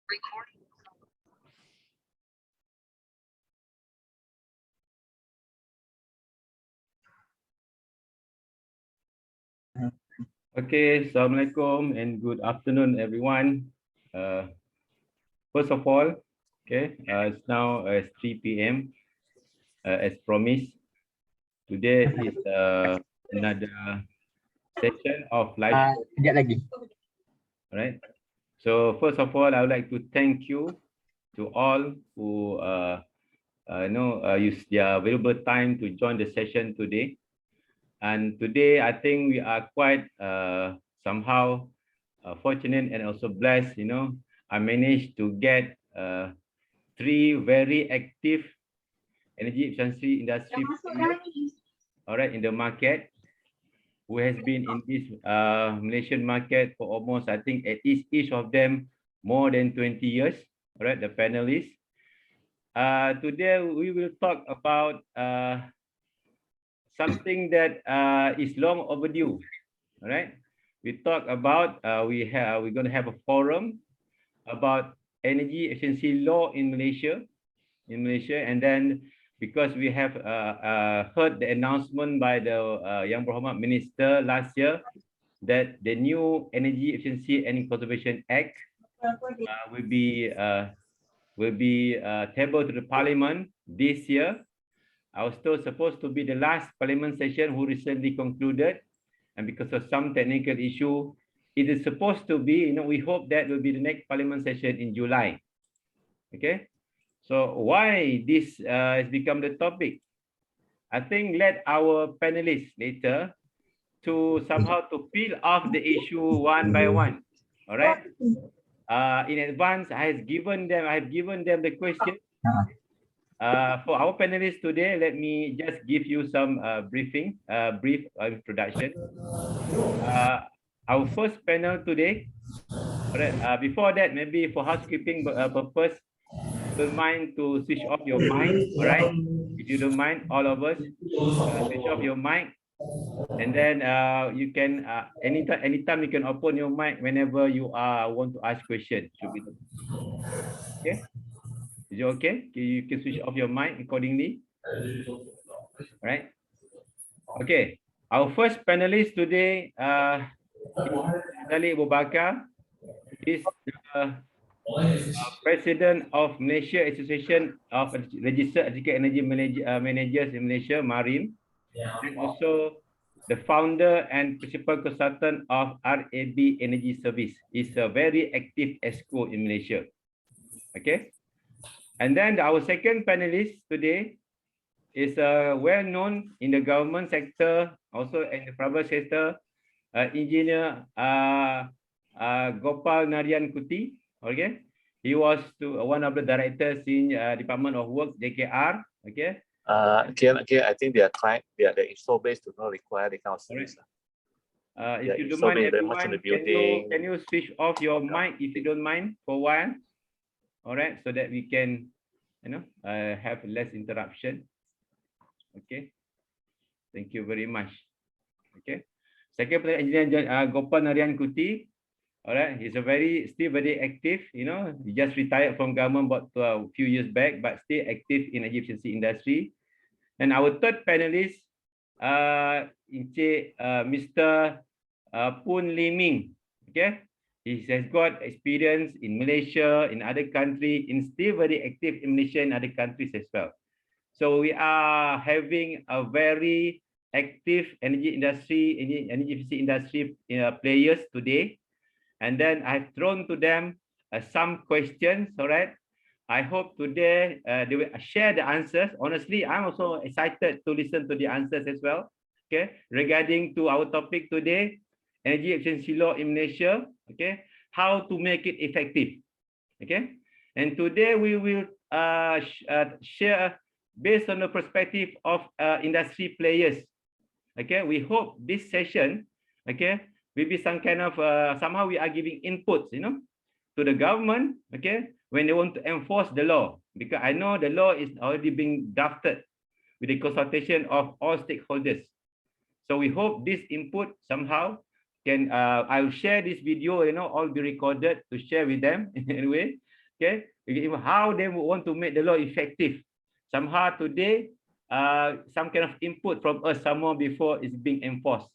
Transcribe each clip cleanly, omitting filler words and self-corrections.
Okay, Assalamualaikum and good afternoon, everyone. First of all, okay, it's now 3 p.m. As promised. Today is another session of live show. Sekejap lagi. All right. So first of all, I would like to thank you to all who use their available time to join the session today. And today, I think we are quite somehow fortunate and also blessed. I managed to get 3 very active energy efficiency industry players, all right, in the market, who has been in this Malaysian market for almost, I think, at least each of them more than 20 years. All right, the panelists. Today we will talk about something that is long overdue. All right, we talk about we're going to have a forum about energy efficiency law in Malaysia, and then because we have heard the announcement by the Yang Berhormat Minister last year that the new Energy Efficiency and Conservation Act will be tabled to the Parliament this year. I was still supposed to be the last Parliament session who recently concluded, and because of some technical issue, it is supposed to be, we hope that will be the next Parliament session in July. Okay, so why this has become the topic? I think let our panelists later to somehow to peel off the issue one by one. All right. In advance, I have given them the question. For our panelists today, let me just give you some brief introduction. Our first panel today. Before that, maybe for housekeeping purpose, don't mind to switch off your mic. All right, if you don't mind, all of us switch off your mic, and then you can anytime you can open your mic whenever you want to ask questions. Should be okay. Is it okay? You can switch off your mic accordingly. All right. Okay. Our first panelist today is Abu Bakar. He's President of Malaysia Association of Registered Electrical Energy Managers in Malaysia, MARIM, and also the founder and principal consultant of RAB Energy Service. He's a very active ESCO in Malaysia. Okay. And then our second panelist today is well-known in the government sector, also in the private sector, Engineer Gopal Narian Kuti. Okay, he was one of the directors in Department of Works, JKR. Okay. Okay. I think their install base do not require the kind of service. If you don't mind, everyone, can you switch off your mic if you don't mind for a while? All right, so that we can, have less interruption. Okay. Thank you very much. Okay. Second player, Engineer Gopal Narian Kuti. All right, he's still very active. He just retired from government about a few years back, but still active in the energy efficiency industry. And our third panelist, Mr. Poon Liming. Okay, he has got experience in Malaysia, in other countries, and still very active in Malaysia and other countries as well. So we are having a very active energy efficiency industry players today. And then I've thrown to them some questions. All right. I hope today they will share the answers. Honestly, I'm also excited to listen to the answers as well. Okay, regarding to our topic today, energy efficiency law in Malaysia. Okay, how to make it effective. Okay, and today we will share based on the perspective of industry players. Okay, we hope this session, okay, will be some kind of somehow we are giving inputs, to the government, okay, when they want to enforce the law, because I know the law is already being drafted with the consultation of all stakeholders. So we hope this input somehow can I'll share this video, all be recorded to share with them anyway. Okay, how they want to make the law effective. Somehow today, some kind of input from us somewhere before it's being enforced.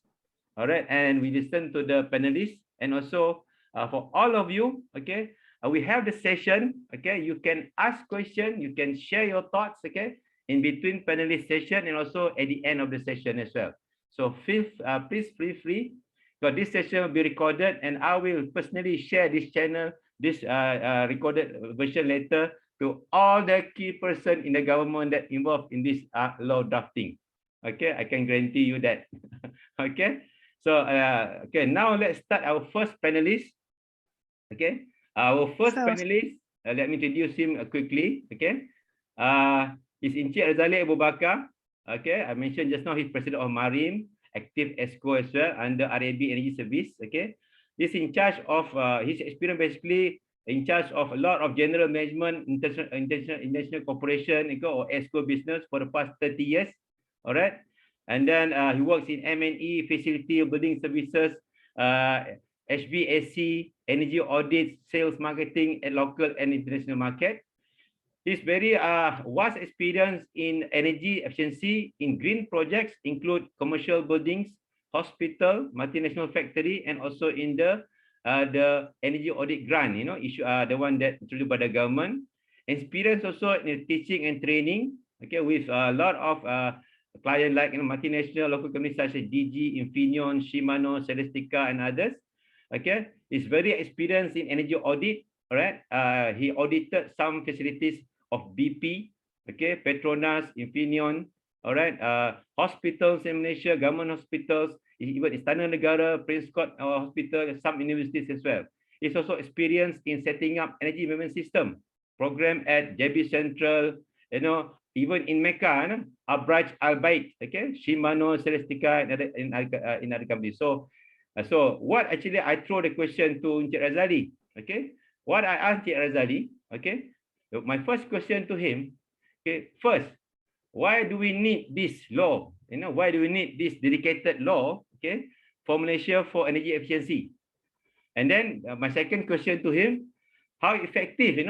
All right, and we listen to the panelists, and also for all of you, okay, we have the session. Okay, you can ask question, you can share your thoughts. Okay, in between panelist session and also at the end of the session as well. So please feel free. Because this session will be recorded, and I will personally share this channel, this recorded version later to all the key person in the government that involved in this law drafting. Okay, I can guarantee you that. Okay, so okay, now let's start our first panelist. Okay, our first panelist, let me introduce him quickly. Okay, is Encik Razali Abu Bakar. Okay, I mentioned just now he's president of Marine, active ESCO as well under RAB Energy Service. Okay, he's in charge of his experience basically in charge of a lot of general management, international corporation, or ESCO business for the past 30 years. All right, and then he works in M&E, facility building services, HVAC, energy audits, sales marketing at local and international market. His very vast experience in energy efficiency in green projects include commercial buildings, hospital, multinational factory, and also in the energy audit grant, issue the one that introduced by the government. Experience also in teaching and training, okay, with a lot of clients like multinational local companies such as DG, Infineon, Shimano, Celestica, and others. Okay, he's very experienced in energy audit. All right, he audited some facilities of BP, okay, Petronas, Infineon, all right, hospitals in Malaysia, government hospitals, even Istana Negara, Prince Court Hospital, some universities as well. He's also experienced in setting up energy management system program at JB Central, even in Mecca, Abraj Al-Bait, okay, Shimano, Celestica, and other companies. So what actually I throw the question to Encik Razali, okay, what I asked Encik Razali, okay, my first question to him, okay, first, why do we need this law? Why do we need this dedicated law, okay, for Malaysia for energy efficiency? And then my second question to him, how effective,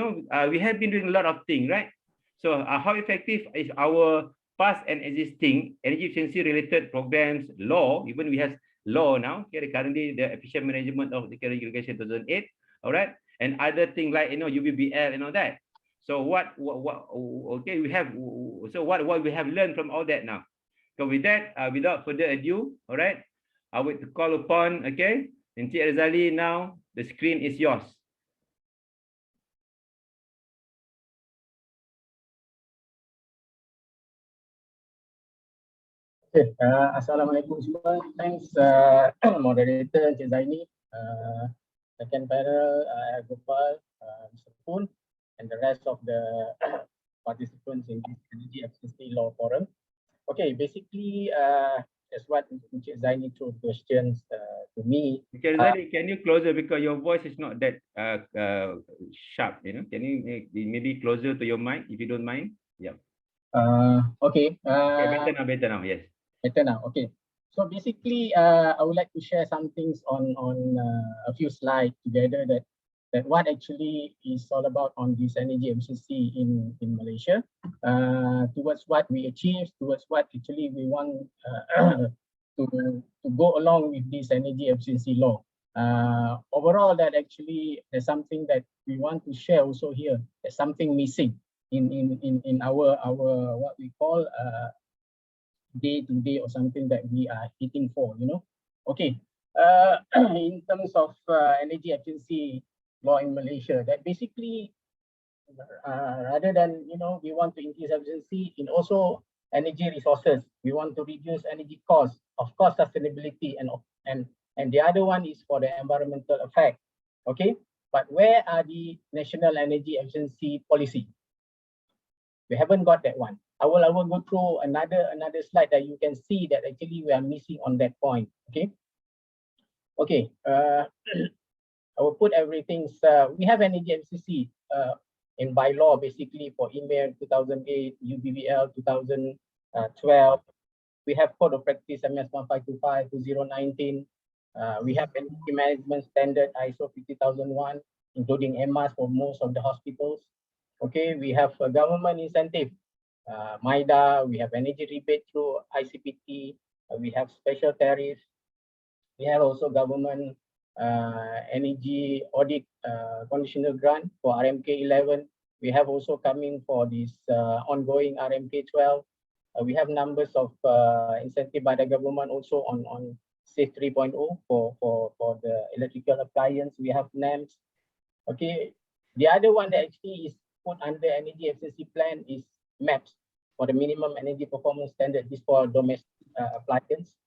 we have been doing a lot of things, right? So how effective is our past and existing energy efficiency related programs, law, even we have law now, okay, currently the efficient management of the regulation 2008, all right, and other things like, UBBL and all that. So what okay, we have, so what we have learned from all that now. So with that, without further ado, all right, I would call upon, okay, Encik Razali now, the screen is yours. Okay, Assalamualaikum semua. Thanks, moderator Encik Zaini. Second panel, Gopal, Mr Poon, and the rest of the participants in this Energy Efficiency Law Forum. Okay, basically, that's what Encik Zaini threw questions to me. Encik Razali, can you closer because your voice is not that sharp, Can you maybe closer to your mic if you don't mind? Yeah. Okay. Okay, better now, yes. Better now, okay. So basically, I would like to share some things on a few slides together that what actually is all about on this energy efficiency in Malaysia, towards what we achieve, towards what actually we want to go along with this energy efficiency law. Overall, that actually there's something that we want to share also here. There's something missing in our what we call day to day or something that we are hitting for, Okay, in terms of energy efficiency law in Malaysia, that basically rather than we want to increase efficiency in also energy resources, we want to reduce energy costs, of course sustainability, and the other one is for the environmental effect. Okay, but where are the national energy efficiency policy? We haven't got that one. I will go through another slide that you can see that actually we are missing on that point. Okay. Okay. I will put everything. We have energy efficiency in bylaw basically for email 2008, UBBL 2012. We have code of practice MS 1525 2019. We have energy management standard ISO 50001. including EMAS for most of the hospitals. Okay, we have a government incentive, MIDA, we have energy rebate through ICPT, we have special tariffs, we have also government energy audit conditional grant for RMK 11. We have also coming for this ongoing RMK 12. We have numbers of incentive by the government also on SAFE 3.0 for the electrical appliance. We have NAMS. Okay, the other one that actually is put under energy efficiency plan is MAPS for the minimum energy performance standard. This for domestic appliance.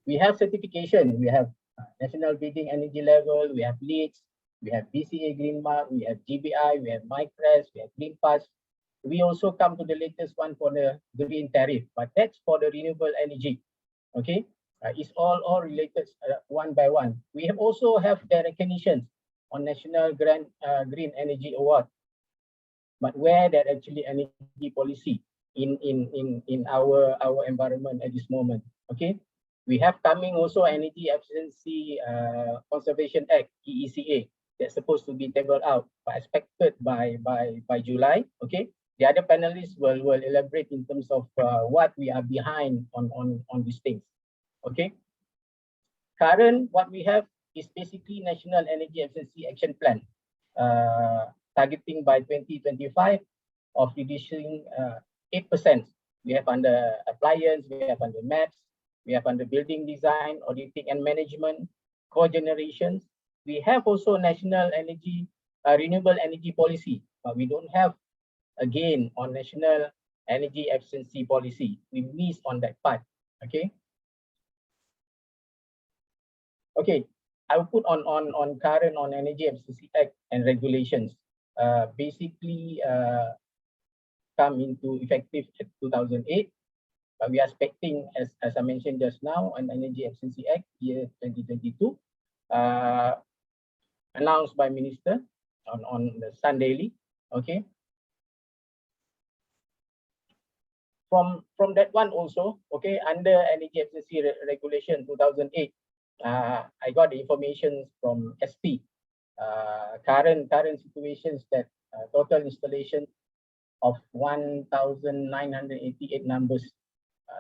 We have certification. We have national bidding energy level. We have LEEDs. We have BCA Green Mark. We have GBI. We have MyPress. We have Green Pass. We also come to the latest one for the green tariff, but that's for the renewable energy. Okay, it's all related one by one. We have also have the recognitions on National Green Energy Award, but where that actually energy policy in our environment at this moment. Okay, we have coming also Energy Efficiency Conservation Act (EECA) that's supposed to be tabled out, but expected by July. Okay, the other panelists will elaborate in terms of what we are behind on these things. Okay, current what we have is basically National Energy Efficiency Action Plan, targeting by 2025 of reducing 8%. We have under appliance, we have under MAPS, we have under building design, auditing and management, cogenerations. We have also national energy, renewable energy policy, but we don't have again on national energy efficiency policy. We miss on that part. Okay. Okay, I will put on current on Energy Efficiency Act and regulations. Basically, come into effective 2008, but we are expecting, as I mentioned just now, an Energy Efficiency Act year 2022, announced by Minister on the Sun Daily. Okay. From that one also, okay, under Energy Efficiency Regulation 2008. I got the information from SP. Current situations that total installation of 1,988 numbers.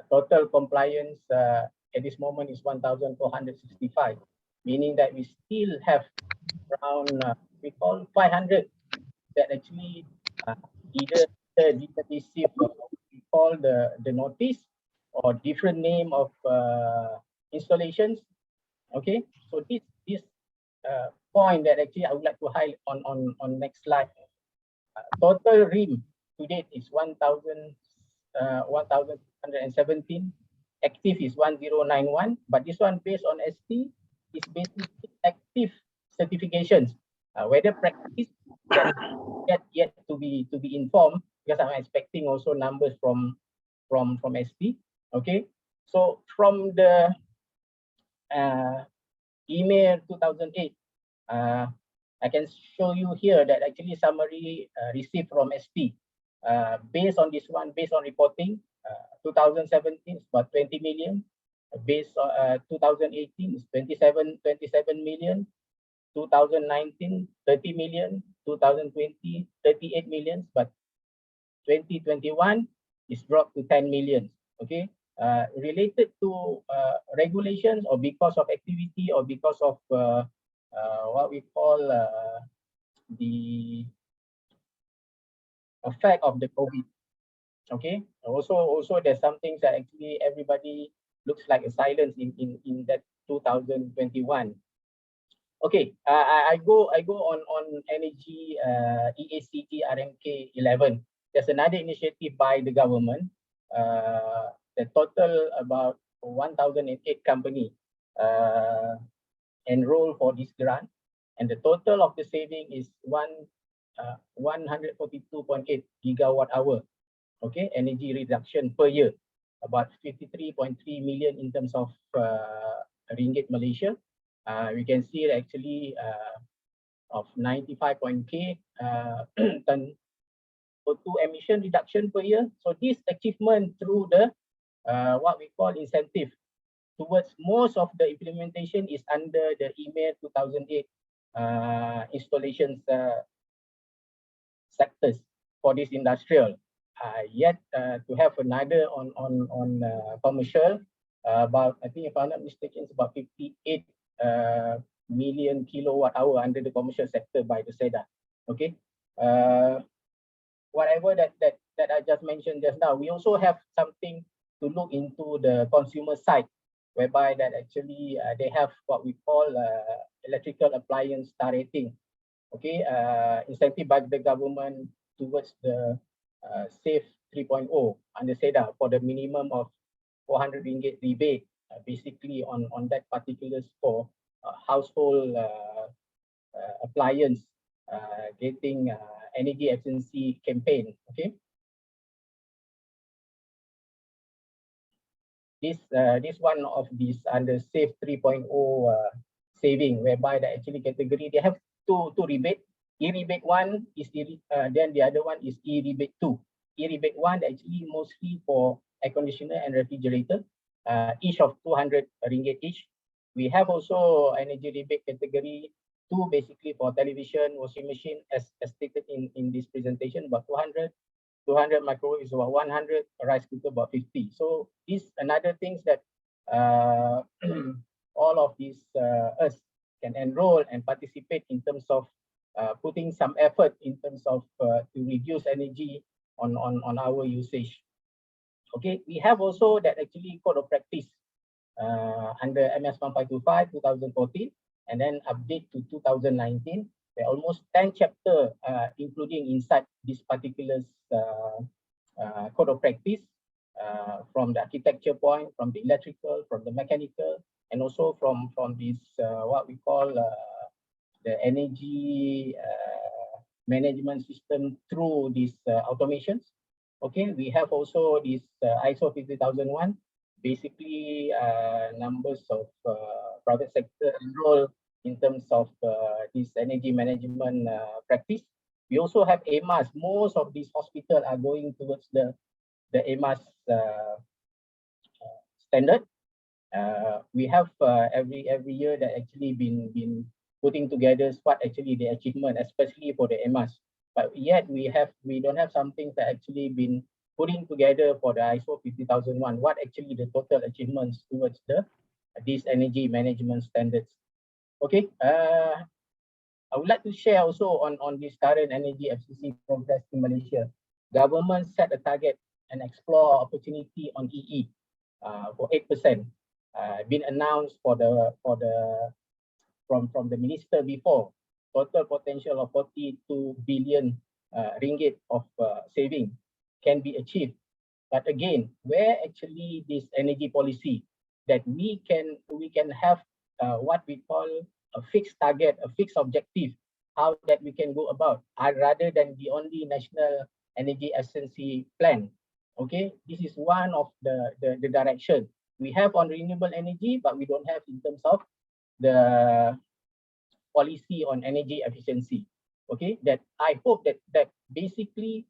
Total compliance at this moment is 1,465, meaning that we still have around we call 500 that actually either didn't receive what we call the notice or different name of installations. Okay, so this point that actually I would like to highlight on next slide. Total RIM to date is 1,117. Active is 1091, but this one based on SP is basically active certifications. Whether practice yet to be informed, because I'm expecting also numbers from SP. Okay, so from the email 2008, I can show you here that actually summary received from SP. Based on this one, based on reporting, 2017 is about 20 million. Based on 2018 is 27 million. 2019 30 million. 2020 38 million, but 2021 is dropped to 10 million. Okay. Related to regulations or because of activity or because of what we call the effect of the COVID. Okay. Also there's some things that actually everybody looks like a silence in that 2021. Okay. I go on energy EACT RMK 11. There's another initiative by the government. The total about 1,008 company enroll for this grant, and the total of the saving is 142.8 gigawatt hour. Okay, energy reduction per year, about 53.3 million in terms of ringgit Malaysia. We can see that actually of 95.k ton CO2 emission reduction per year. So this achievement through the what we call incentive towards most of the implementation is under the email 2008 installations sectors for this industrial. Yet to have another on commercial, about, I think if I'm not mistaken, it's about 58 million kilowatt hour under the commercial sector by the SEDA. Okay, whatever that I just mentioned just now, we also have something to look into the consumer side, whereby that actually they have what we call electrical appliance star rating. Okay, incentive by the government towards the Safe 3.0 under SEDA for the minimum of 400 ringgit rebate, basically on that particular for household appliance getting energy efficiency campaign. Okay, this one of these under Safe 3.0 saving, whereby the actually category they have two rebate. E-rebate 1 is then the other one is E-rebate 2. E-rebate 1 actually mostly for air conditioner and refrigerator, each of 200 ringgit each. We have also energy rebate category 2, basically for television, washing machine, as stated in this presentation, about 200 microwave is about 100, rice cooker about 50. So these another things that all of these us can enroll and participate in terms of putting some effort in terms of to reduce energy on our usage. Okay, we have also that actually code of practice under MS 1525 2014, and then update to 2019. There are almost 10 chapters including inside this particular code of practice, from the architecture point, from the electrical, from the mechanical, and also from this what we call the energy management system through these automations. Okay, we have also this ISO 50001, basically numbers of private sector enroll in terms of this energy management practice. We also have AMAS. Most of these hospitals are going towards the AMAS standard. We have every year that actually been putting together what actually the achievement, especially for the AMAS. But yet we don't have something that actually been putting together for the ISO 50001. What actually the total achievements towards these energy management standards? Okay, I would like to share also on this current energy efficiency progress in Malaysia. Government set a target and explore opportunity on EE for 8%. Been announced from the minister before. Total potential of 42 billion ringgit of saving can be achieved. But again, where actually this energy policy that we can have what we call a fixed target, a fixed objective, how that we can go about, rather than the only national energy efficiency plan. Okay, this is one of the direction we have on renewable energy, but we don't have in terms of the policy on energy efficiency. Okay, that I hope that basically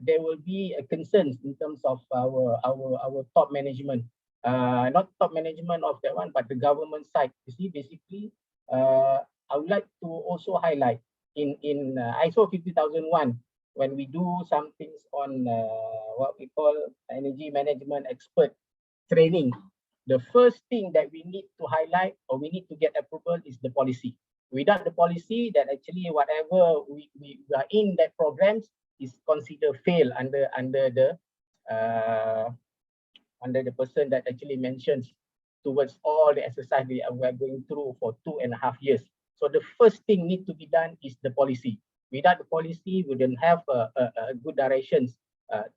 there will be a concerns in terms of our top management, not top management of that one, but the government side. You see, basically, I would like to also highlight in ISO 50001, when we do some things on what we call energy management expert training, the first thing that we need to highlight or we need to get approval is the policy. Without the policy, that actually whatever we are in that programs is considered fail under the person that actually mentions towards all the exercise we are going through for 2.5 years. So the first thing need to be done is the policy. Without the policy, we don't have a good directions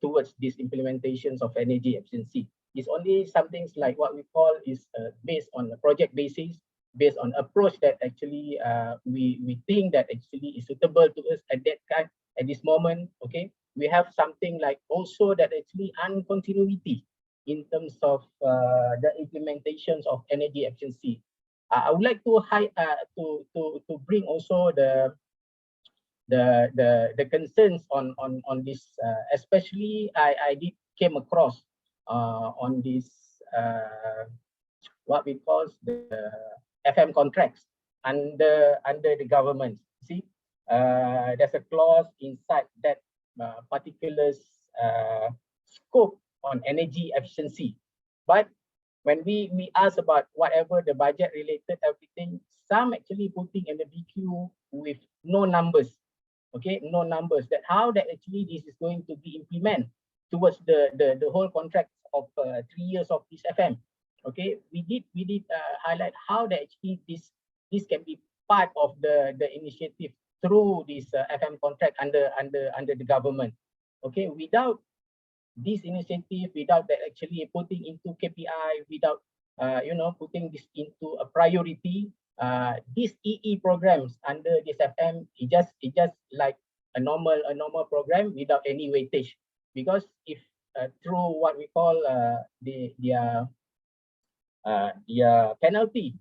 towards these implementations of energy efficiency. It's only some things like what we call is based on a project basis, based on approach that actually we think that actually is suitable to us at this moment. Okay, we have something like also that actually uncontinuity in terms of the implementations of energy efficiency. I would like to bring also the concerns on this, especially I did came across on this what we call the FM contracts under the government. See, there's a clause inside that particular scope on energy efficiency. But when we ask about whatever the budget related everything, some actually putting in the BQ with no numbers. Okay, no numbers, that how that actually this is going to be implemented towards the whole contract of 3 years of this FM. Okay, we did highlight how that actually this can be part of the initiative through this FM contract under the government. Okay, without this initiative, without that actually putting into KPI, without putting this into a priority, these EE programs under this FM, it just like a normal program without any weightage. Because if through what we call their penalty,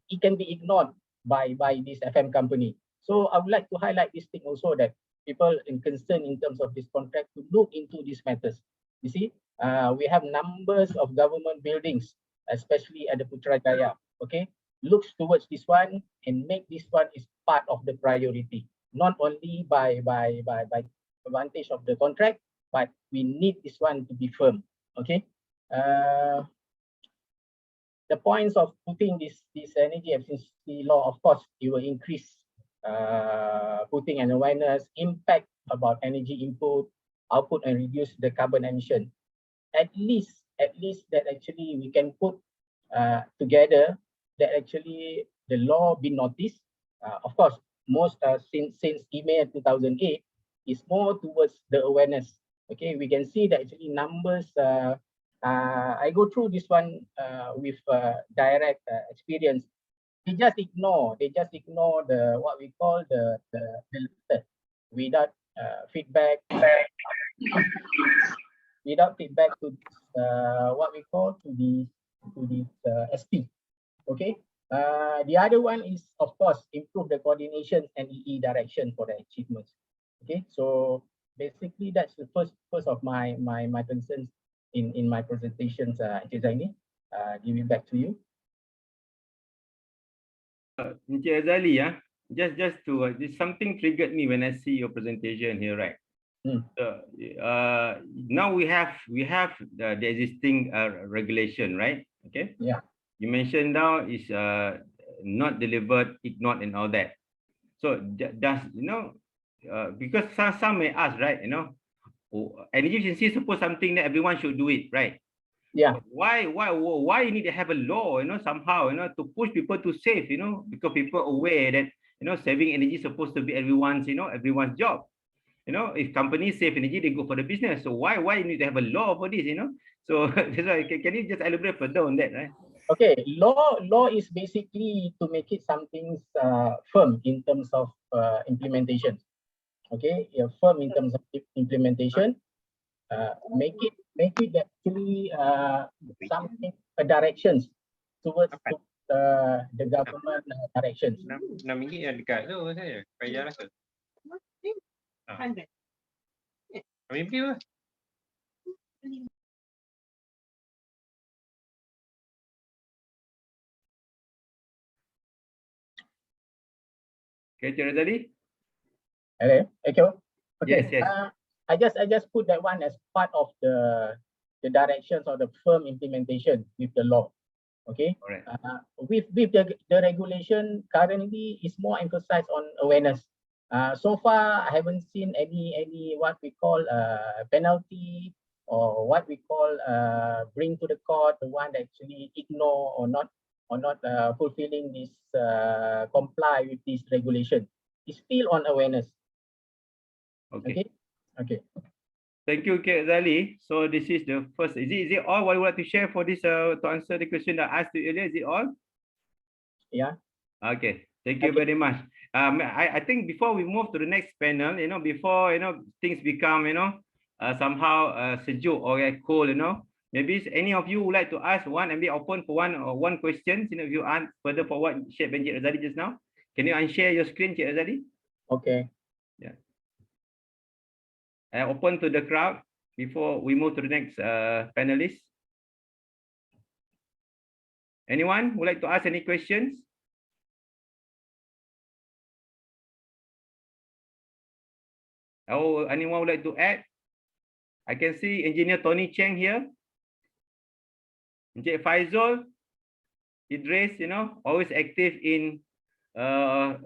it can be ignored by this FM company. So I would like to highlight this thing also, that people in concern in terms of this contract to look into these matters. You see, we have numbers of government buildings, especially at the Putrajaya. Okay, looks towards this one and make this one is part of the priority, not only by advantage of the contract, but we need this one to be firm. Okay, the points of putting this energy efficiency law, of course, it will increase putting an awareness, impact about energy input, output, and reduce the carbon emission. At least that actually we can put together that actually the law be noticed. Of course, most since email 2008 is more towards the awareness. Okay, we can see that actually numbers. I go through this one with direct experience. They just ignore the what we call the letter without feedback. Without feedback to what we call to the SP. Okay. The other one is, of course, improve the coordination and EE direction for the achievements. Okay. So basically, that's the first of my concerns in my presentations. Encik Zaini, give it back to you. Encik Azali, just to something triggered me when I see your presentation here, right? Now we have the existing regulation, right? Okay. Yeah. You mentioned now is not delivered, ignored, and all that. So does because some may ask, right? Energy efficiency is supposed something that everyone should do it, right? Yeah. Why you need to have a law? Somehow to push people to save. Because people are aware that saving energy is supposed to be everyone's job. If companies save energy, they go for the business. So why you need to have a law for this? So that's why. Can you just elaborate further on that, right? Okay, law is basically to make it something firm in terms of implementation. Okay, firm in terms of implementation. Make it actually something directions towards the government directions. RM6 yang dekat tu saya bayar rasa. Mimpi apa? Okay, Encik Razali? Hello, okay. Okay. Yes. I just put that one as part of the directions or the firm implementation with the law. Okay. All right. With the regulation currently is more emphasized on awareness. So far I haven't seen any what we call penalty or what we call bring to the court the one that actually ignore or not fulfilling this comply with this regulation. It's still on awareness. Okay. Okay. Thank you, Encik Razali. So this is the first. Is it all what you want to share for this to answer the question that I asked you earlier? Is it all? Yeah. Okay. Thank you very much. I think before we move to the next panel, before things become somehow sejuk or cold, maybe any of you would like to ask one and be open for one question. If you ask further for what shared by Encik Razali just now, can you unshare your screen, Encik Razali? Okay. Yeah. Open to the crowd before we move to the next panelist. Anyone would like to ask any questions? Oh, anyone would like to add? I can see Engineer Tony Cheng here. Encik Faizul, Idris, always active in, so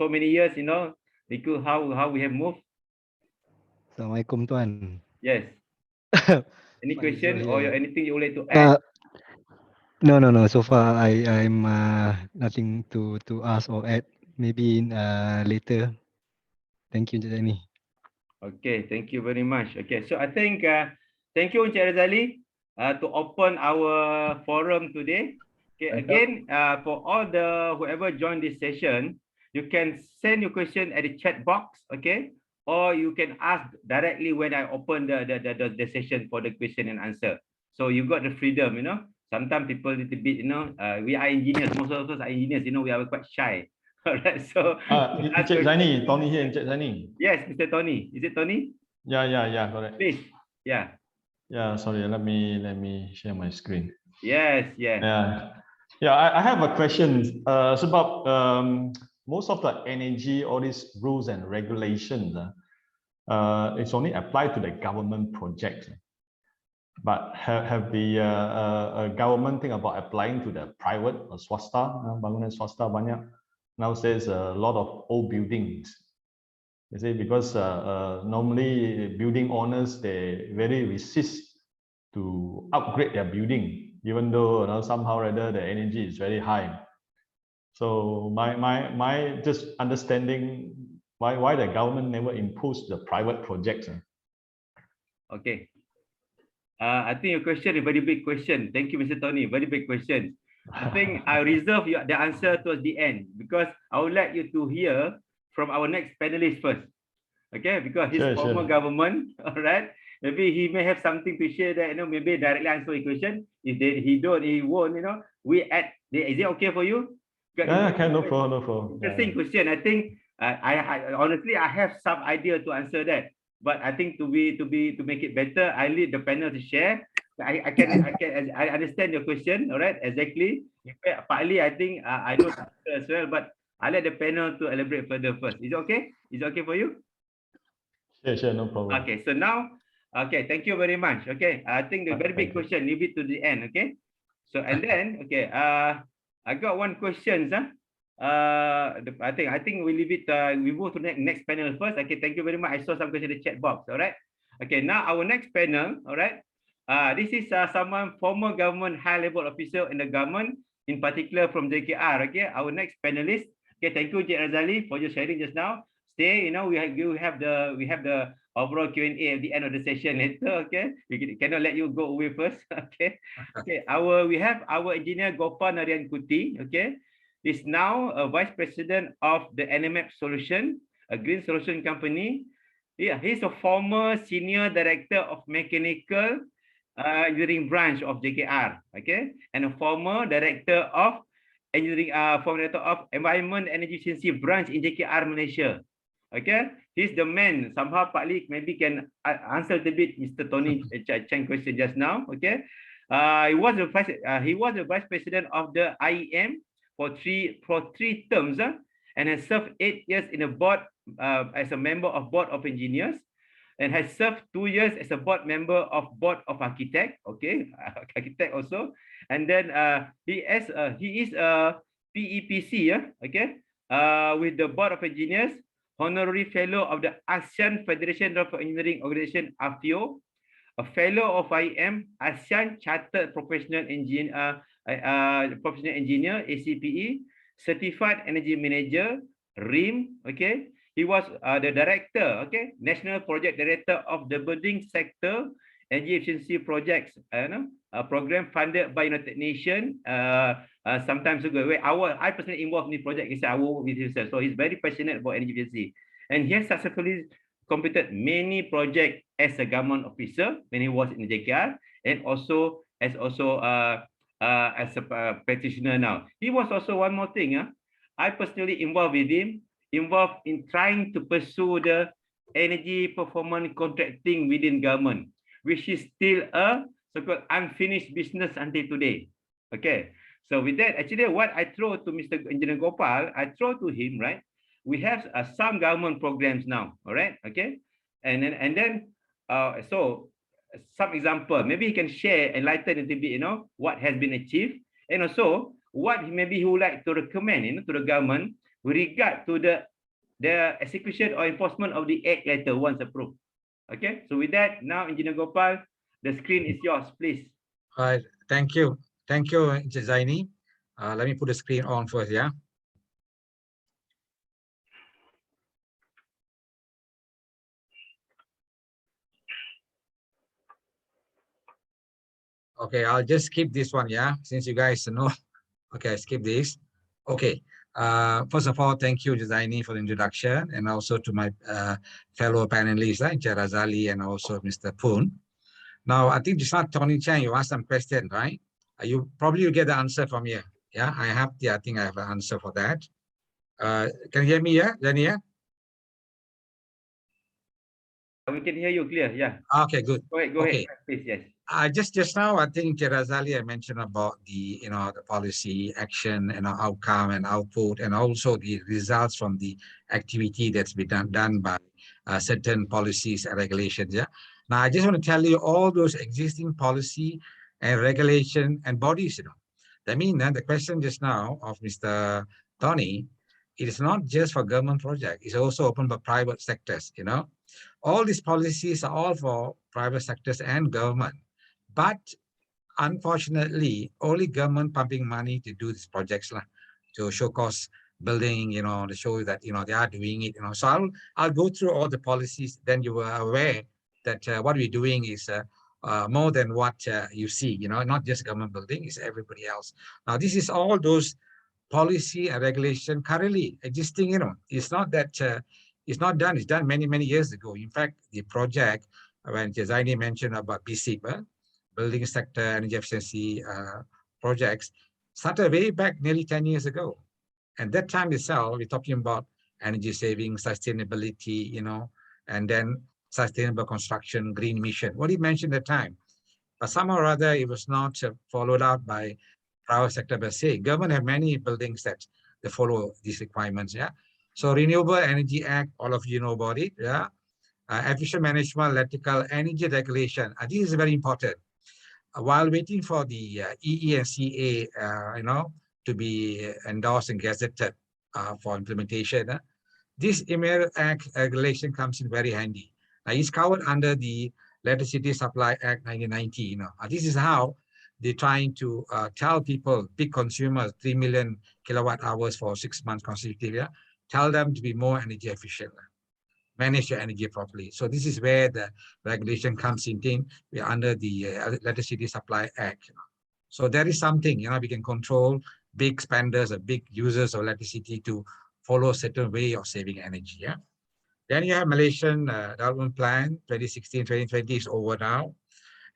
many years, because how we have moved. Assalamualaikum Tuan. Yes. Any Faizul question or here. anything you would like to add? No. So far, I'm nothing to ask or add. Maybe later. Thank you, Encik Zaini. Okay, thank you very much. Okay, so I think thank you, Encik Razali, to open our forum today. Okay, again, for all the whoever joined this session, you can send your question at the chat box, okay, or you can ask directly when I open the session for the question and answer. So you got the freedom, Sometimes people little bit, we are engineers. Most of us are engineers, we are quite shy. All right, so Encik Zaini, Tony here, Encik Zaini. yes, Mr. Tony. Is it Tony? Yeah, correct. Please. Yeah. Yeah, sorry, let me share my screen. Yes. Yeah, I have a question. It's about most of the energy, all these rules and regulations, it's only applied to the government projects. But have the government think about applying to the private or swasta? Bangunan swasta banyak. Now there's a lot of old buildings. You see, because normally building owners, they very resist to upgrade their building, even though somehow or other the energy is very high. So my just understanding why the government never imposed the private projects. Okay. I think your question is a very big question. Thank you, Mr. Tony. Very big question. I think I reserve the answer towards the end because I would like you to hear from our next panelist first. Okay, because his former government, all right. Maybe he may have something to share that, maybe directly answer your question. If he won't, we add. Is it okay for you? Yeah, okay, no problem. Interesting question. I think I honestly I have some idea to answer that, but I think to make it better, I lead the panel to share. I understand your question, all right? Exactly. Partly, I think I know the answer as well, but I let the panel to elaborate further first. Is it okay? Is it okay for you? Sure, no problem. Okay, so now, okay, thank you very much. Okay, I think the very big question, leave it to the end. Okay, so and then okay, I got one question. I think we leave it. We move to the next panel first. Okay, thank you very much. I saw some question in the chat box. All right. Okay, now our next panel. All right. This is someone former government high level officer in the government, in particular from JKR. Okay, our next panelist. Okay, thank you, Encik Razali, for your sharing just now. Stay. We have the overall Q&A at the end of the session later. Okay, we cannot let you go away first. Okay. We have our engineer Gopal Narayan Kuti. Okay. Is now a vice president of the NMAP Solution, a green solution company. Yeah, he's a former senior director of mechanical engineering branch of JKR, okay, and a former director of engineering, former director of environment energy efficiency branch in JKR Malaysia. Okay, he's the man. Somehow, partly maybe can answer a bit Mr. Tony Cheng question just now. Okay, he was the vice president of the IEM for three terms, and has served 8 years in a board as a member of board of engineers, and has served 2 years as a board member of board of architect. Okay, architect also, and then he is a PEPC, okay, with the board of engineers, honorary fellow of the ASEAN Federation of Engineering Organization (AFEO), a fellow of IEM, ASEAN Chartered Professional Engineer. ACPE, certified energy manager, RIM. Okay, he was the director, okay, national project director of the building sector energy efficiency projects, program funded by United Nations sometimes ago. I personally involved in the project. I work with himself, so he's very passionate about energy efficiency, and he has successfully completed many projects as a government officer when he was in the JKR, and also as a practitioner now. He was also one more thing. I personally involved with him, involved in trying to pursue the energy performance contracting within government, which is still a so-called unfinished business until today. Okay. So with that, actually, what I throw to Mr. Engineer Gopal, I throw to him, right? we have some government programs now, all right, okay, and then so some example, maybe he can share, enlighten a little bit, what has been achieved, and also what maybe he would like to recommend, to the government with regard to the execution or enforcement of the act later once approved. Okay, so with that, now Engineer Gopal, the screen is yours, please. All right, thank you, Zaini. Let me put the screen on first, yeah. Okay, I'll just skip this one, yeah, since you guys know. Okay, skip this. Okay, first of all, thank you, Zaini, for the introduction, and also to my fellow panelists, Encik Razali and also Mr. Poon. Now, I think just not Tony Chang, you asked some question, right? You probably get the answer from here. Yeah, I think I have an answer for that. Can you hear me, yeah, Zaini, yeah? We can hear you clear, yeah. Okay, good. Go ahead, please, yes. Just now, I think Razali, I mentioned about the, the policy, action, outcome and output, and also the results from the activity that's been done by certain policies and regulations. Yeah. Now, I just want to tell you all those existing policy and regulation and bodies, That means the question just now of Mr. Tony, it is not just for government project. It's also open for private sectors, All these policies are all for private sectors and government. But unfortunately, only government pumping money to do these projects to show cost building, to show that, they are doing it, So I'll go through all the policies, then you are aware that what we're doing is more than what you see, not just government building, it's everybody else. Now, this is all those policy and regulation currently existing, It's not that it's not done, it's done many, many years ago. In fact, the project, when Zaini mentioned about BSIP, building sector energy efficiency projects, started way back nearly 10 years ago. And that time itself, we're talking about energy saving, sustainability, and then sustainable construction, green mission. What he mentioned at the time. But somehow or other, it was not followed out by private sector per se. Government have many buildings that they follow these requirements, yeah. So Renewable Energy Act, all of you know about it, yeah. Efficient management, electrical energy regulation. This is very important. While waiting for the EE and CA, to be endorsed and gazetted for implementation, this EMIR Act regulation comes in very handy. It's covered under the Electricity Supply Act 1990. This is how they're trying to tell people, big consumers, 3 million kilowatt hours for 6 months consecutively, tell them to be more energy efficient. Manage your energy properly. So this is where the regulation comes in. We are under the Electricity Supply Act. So there is something, we can control big spenders or big users of electricity to follow a certain way of saving energy. Yeah. Then you have Malaysian Development Plan 2016-2020 is over now.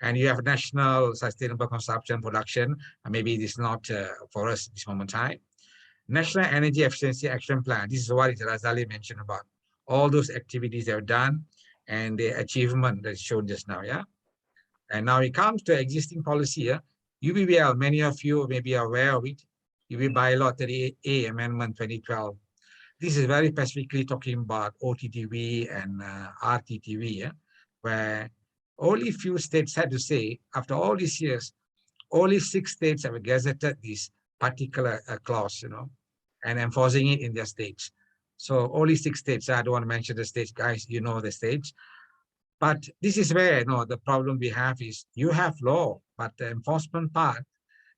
And you have National Sustainable Consumption Production. Maybe it is not for us at this moment in time. National Energy Efficiency Action Plan. This is what Razali mentioned about. All those activities they have done and the achievement that's shown just now, yeah. And now it comes to existing policy, yeah. UBBL, many of you may be aware of it. UB Bylaw 38A Amendment 2012. This is very specifically talking about OTTV and RTTV, yeah, where only few states had to say, after all these years, only 6 states have gazetted this particular clause, and enforcing it in their states. So only 6 states. I don't want to mention the states, guys. You know the states. But this is where the problem we have is you have law, but the enforcement part,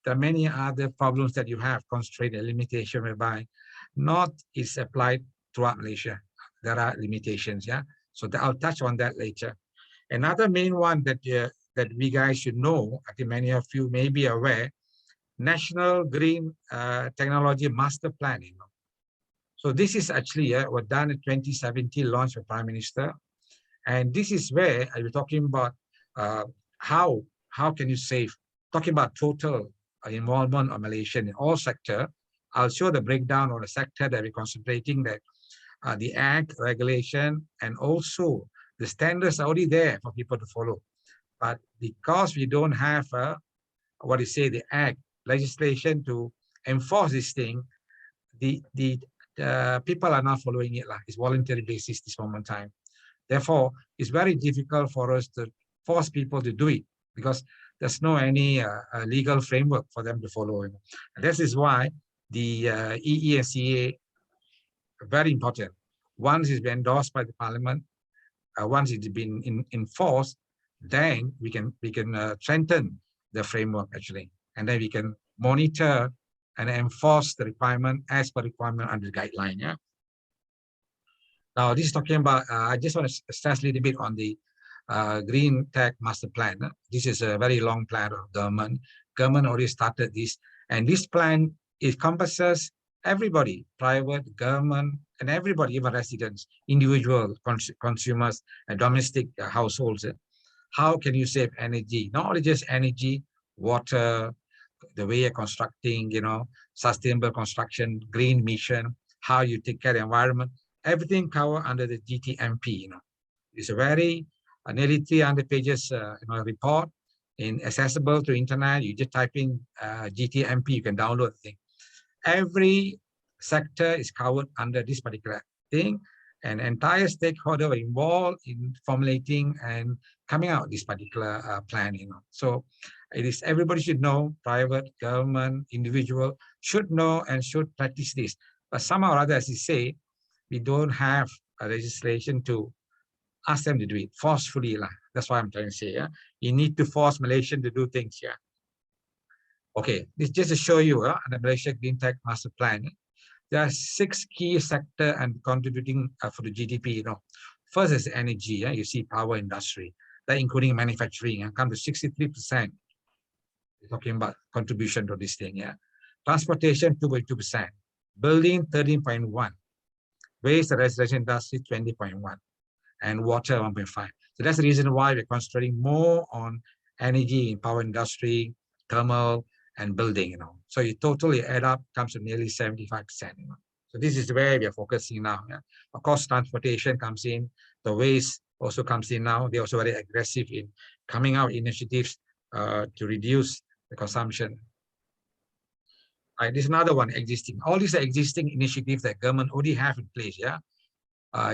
there are many other problems that you have, constraint and limitation, whereby not is applied throughout Malaysia. There are limitations, yeah. So I'll touch on that later. Another main one that that we guys should know, I think many of you may be aware, National Green Technology Master Plan. So this is actually was done in 2017, launched by Prime Minister. And this is where I was talking about how can you save, talking about total involvement of Malaysia in all sector. I'll show the breakdown of the sector that we're concentrating, that the act, regulation, and also the standards are already there for people to follow. But because we don't have the act, legislation to enforce this thing, the people are not following it. It's voluntary basis this moment in time. Therefore, it's very difficult for us to force people to do it because there's no any legal framework for them to follow. And this is why the EE and CA are very important. Once it's been endorsed by the Parliament, once it's been enforced, then we can strengthen the framework actually, and then we can monitor and enforce the requirement as per requirement under the guideline. Yeah. Now this is talking about. I just want to stress a little bit on the Green Tech Master Plan. This is a very long plan of government. Government already started this, and this plan encompasses everybody, private, government, and everybody, even residents, individual consumers, and domestic households. How can you save energy? Not only just energy, water, the way you're constructing, sustainable construction, green mission, how you take care of the environment, everything covered under the GTMP. It's a very nearly 300 pages report, accessible to internet. You just type in GTMP, you can download the thing. Every sector is covered under this particular thing, and entire stakeholder were involved in formulating and coming out this particular plan. So it is, everybody should know, private, government, individual should know and should practice this. But somehow or other, as you say, we don't have a legislation to ask them to do it forcefully. That's why I'm trying to say. Yeah, you need to force Malaysians to do things. Yeah. Okay, this just to show you the Malaysia Green Tech Master Plan. There are 6 key sectors and contributing for the GDP. First is energy. You see power industry, that including manufacturing, come to 63%. We're talking about contribution to this thing. Yeah, transportation 2.2%, building 13.1%, waste residential industry 20.1%, and water 1.5%. So that's the reason why we're concentrating more on energy in power industry, thermal, and building. So you totally add up, comes to nearly 75%. So this is where we are focusing now. Yeah? Of course, transportation comes in, the waste also comes in now. They're also very aggressive in coming out initiatives to reduce the consumption. All right, this is another one existing. All these are existing initiatives that government already have in place. Yeah,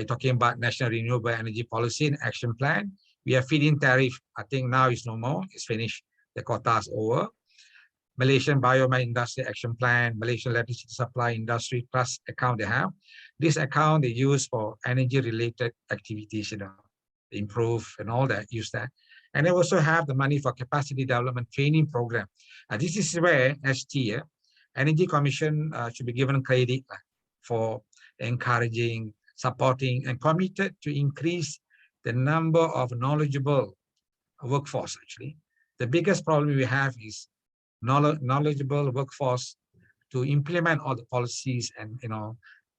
talking about National Renewable Energy Policy and Action Plan. We have feed-in tariff. I think now it's no more. It's finished. The quota is over. Malaysian Biomass Industry Action Plan, Malaysian Electricity Supply Industry Trust account they have. This account they use for energy-related activities, improve and all that, use that. And they also have the money for capacity development training program. This is where ST, Energy Commission should be given credit for encouraging, supporting, and committed to increase the number of knowledgeable workforce, actually. The biggest problem we have is knowledgeable workforce to implement all the policies and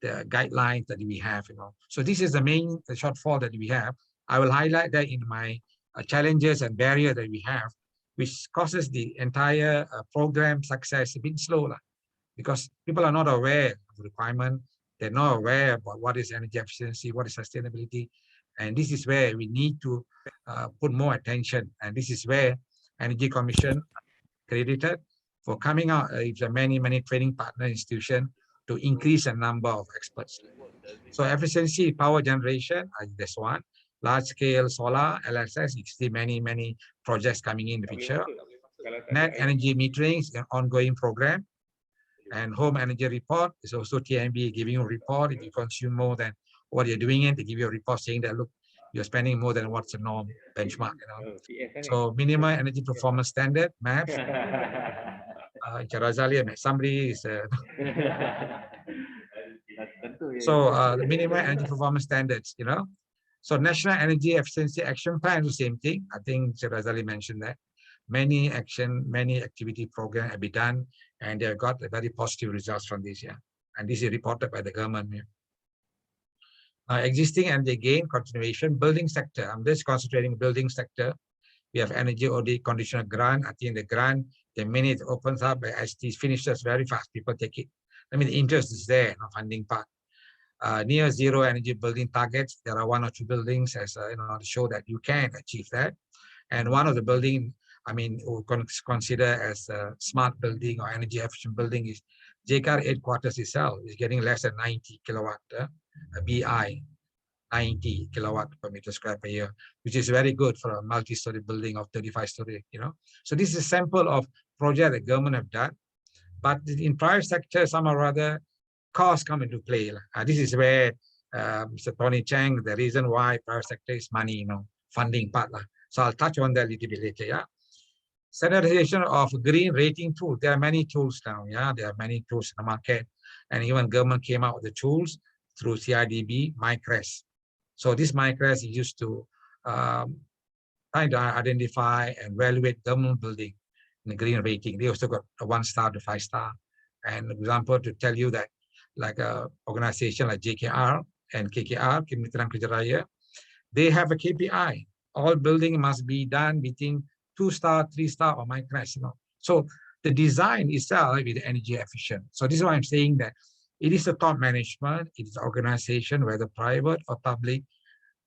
the guidelines that we have. So this is the main shortfall that we have. I will highlight that in my challenges and barrier that we have, which causes the entire program success a bit slow, because people are not aware of the requirement. They're not aware about what is energy efficiency, what is sustainability, and this is where we need to put more attention. And this is where Energy Commission credited for coming out with many training partner institutions to increase the number of experts. So efficiency, power generation, that's one. Large scale solar, LSS, you see many projects coming in the future. Net energy metering is an ongoing program. And home energy report is also TMB giving you a report. If you consume more than what you're doing it, they give you a report saying that, look, you're spending more than what's the norm benchmark. So minimum energy performance standard, MAP. Somebody is so the minimum energy performance standards, So National Energy Efficiency Action Plan is the same thing. I think Razali mentioned that. Many activity programs have been done, and they have got very positive results from this year. And this is reported by the government. Existing and again continuation, building sector. I'm just concentrating building sector. We have energy audit conditional grant. I think the grant, the minute it opens up, as it finishes very fast, people take it. I mean, the interest is there, funding part. Near zero energy building targets. There are 1 or 2 buildings as to show that you can achieve that. And one of the building, we consider as a smart building or energy efficient building is JKR headquarters itself is getting less than 90 kilowatt BI, 90 kilowatt per meter square per year, which is very good for a multi-story building of 35 story, you know. So this is a sample of project that government have done. But in private sector, some or other costs come into play. This is where Mr. Tony Chang, the reason why private sector is money, you know, funding part. So I'll touch on that a little bit later. Yeah. Standardization of green rating tool. There are many tools now. Yeah, there are many tools in the market, and even government came out with the tools through CIDB, MyCREST. So this MyCREST is used to try to identify and evaluate government building in the green rating. They also got a 1-star to 5-star. And example to tell you that, like a organization like JKR and KKR, Kementerian Kerja Raya, they have a KPI. All building must be done within 2-star, 3-star, or MyCREST. You know, so the design itself is energy efficient. So this is why I'm saying that it is the top management, it is organization, whether private or public,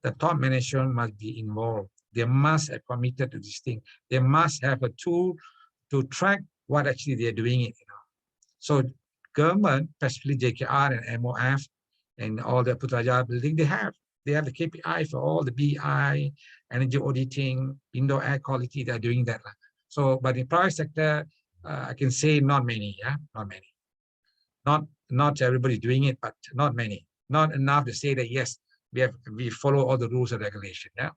the top management must be involved. They must have committed to this thing. They must have a tool to track what actually they're doing it. You know, so government, especially JKR and MOF and all the Putrajaya building, they have the KPI for all the BI, energy auditing, indoor air quality. They're doing that. So, but in private sector, I can say not many. Yeah, not many. Not everybody doing it, but not many. Not enough to say that yes, we follow all the rules and regulation. Yeah,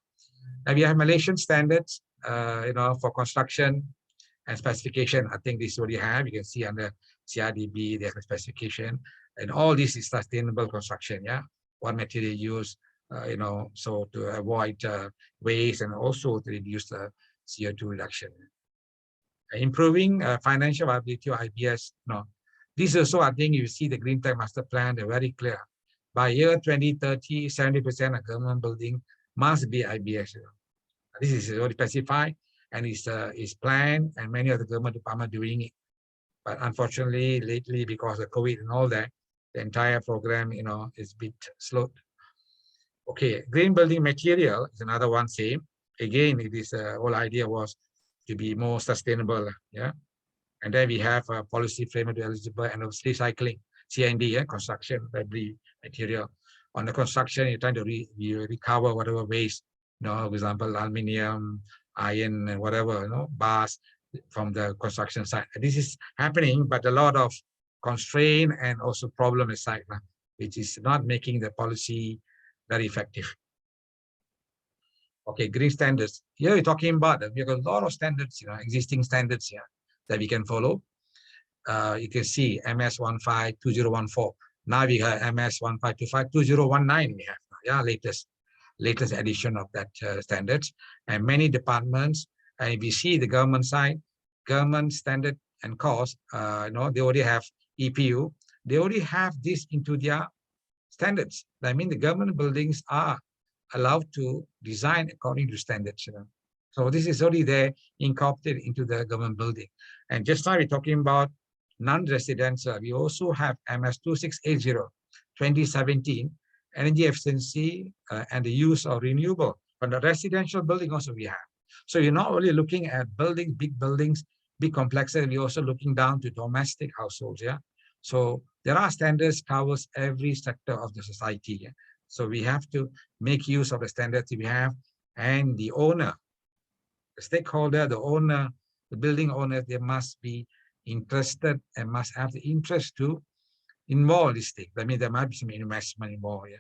and we have Malaysian standards, you know, for construction and specification. I think this already have. You can see under CRDB, there's a specification, and all this is sustainable construction. Yeah, what material use, you know, so to avoid waste and also to reduce the CO2 reduction. Improving financial viability or IBS. No, this also, I think you see the Green Tech Master Plan, they're very clear. By year 2030, 70% of government building must be IBS. You know. This is already specified and is planned, and many of the government departments doing it. But unfortunately, lately, because of COVID and all that, the entire program, you know, is a bit slowed. Okay, green building material is another one same. Again, it is whole idea was to be more sustainable. Yeah, and then we have a policy framework to eligible and recycling, C&D, yeah, construction debris material. On the construction, you're trying to recover whatever waste, you know, for example, aluminium, iron, and whatever, you know, bars from the construction site. This is happening, but a lot of constraint and also problem aside, which is not making the policy very effective. Okay, green standards. Here we're talking about we have a lot of standards, you know, existing standards here that we can follow. You can see MS 152014. Now we have MS 1525 2019. We have now, yeah, latest edition of that standards, and many departments. And if you see the government side, government standard and cost, you know, they already have EPU. They already have this into their standards. I mean, the government buildings are allowed to design according to standards. You know? So this is already there, incorporated into the government building. And just now we're talking about non-residential. We also have MS 2680 2017, energy efficiency and the use of renewable. But the residential building also we have. So you're not only looking at buildings, big complexes, we're also looking down to domestic households. Yeah. So there are standards covers every sector of the society. Yeah? So we have to make use of the standards we have, and the owner, the stakeholder, the owner, the building owner, they must be interested and must have the interest to involve this thing. I mean, there might be some investment involved. Yeah.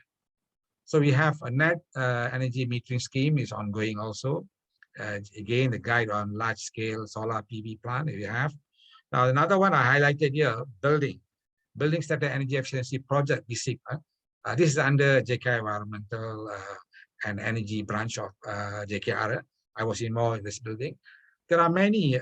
So we have a net energy metering scheme is ongoing also. Again, the guide on large scale solar PV plant we have. Now, another one I highlighted here, building sector energy efficiency project, BSIC. This is under JKR Environmental and Energy branch of JKR. I was involved in this building. There are many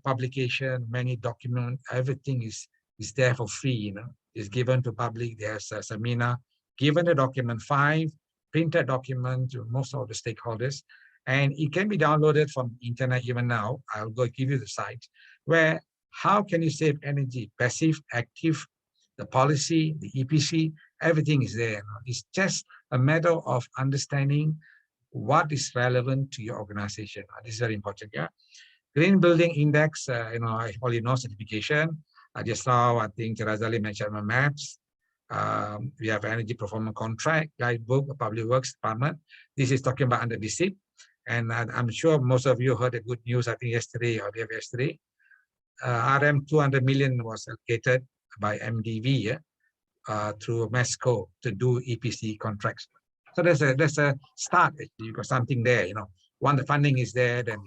publications, many documents, everything is there for free, you know, is given to public. There's a seminar, given the document 5, printed document to most of the stakeholders, and it can be downloaded from internet even now. I'll go give you the site where how can you save energy, passive, active, the policy, the EPC, everything is there. It's just a matter of understanding what is relevant to your organization. This is very important. Yeah. Green Building Index, you know, I already know certification. Just now, I think Razali mentioned my maps. We have energy performance contract, guidebook, public works department. This is talking about under BSIP. And I'm sure most of you heard the good news, I think yesterday or day of yesterday. RM 200 million was allocated by MDV through MESCO to do EPC contracts. So there's a start. You got something there, you know. Once the funding is there, then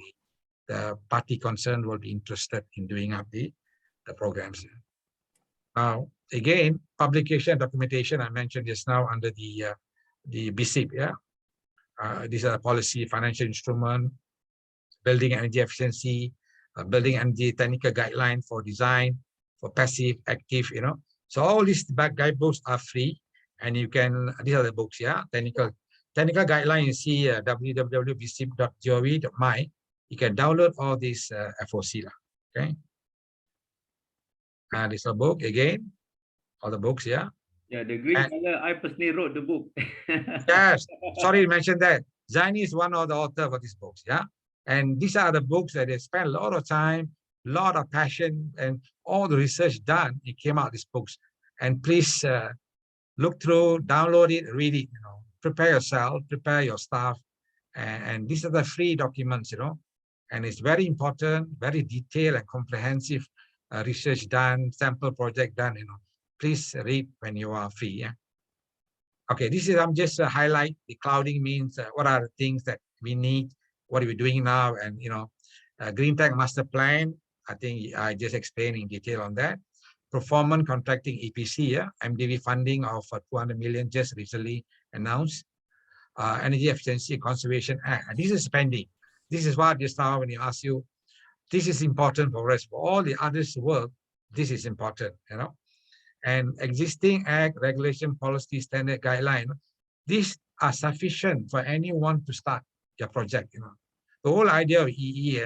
the party concerned will be interested in doing up the programs. Now, again, publication documentation I mentioned just now under the BSIP, yeah. These are policy, financial instrument, building energy efficiency, building energy technical guideline for design, for passive, active, you know. So all these guidebooks are free, and you can, these are the books, yeah, technical guideline, you see www.bsip.gov.my. You can download all these FOC, okay. And this is a book again, all the books, yeah. Yeah, the green color, I personally wrote the book. Yes, sorry to mention that. Zaini is one of the authors for these books, yeah. And these are the books that they spent a lot of time, a lot of passion, and all the research done. It came out, these books. And please look through, download it, read it, you know. Prepare yourself, prepare your staff. And these are the free documents, you know. And it's very important, very detailed and comprehensive research done, sample project done, you know. Please read when you are free, yeah. Okay, this is, I'm just highlight the clouding means, what are the things that we need, what are we doing now, and, you know, Green Tech Master Plan, I think I just explained in detail on that. Performance contracting EPC, yeah, MDV funding of 200 million just recently announced. Energy Efficiency Conservation Act, and this is spending. This is what just now when you ask you, this is important for us, for all the others work, this is important, you know. And existing act, regulation, policy, standard, guideline, these are sufficient for anyone to start your project, you know. The whole idea of EE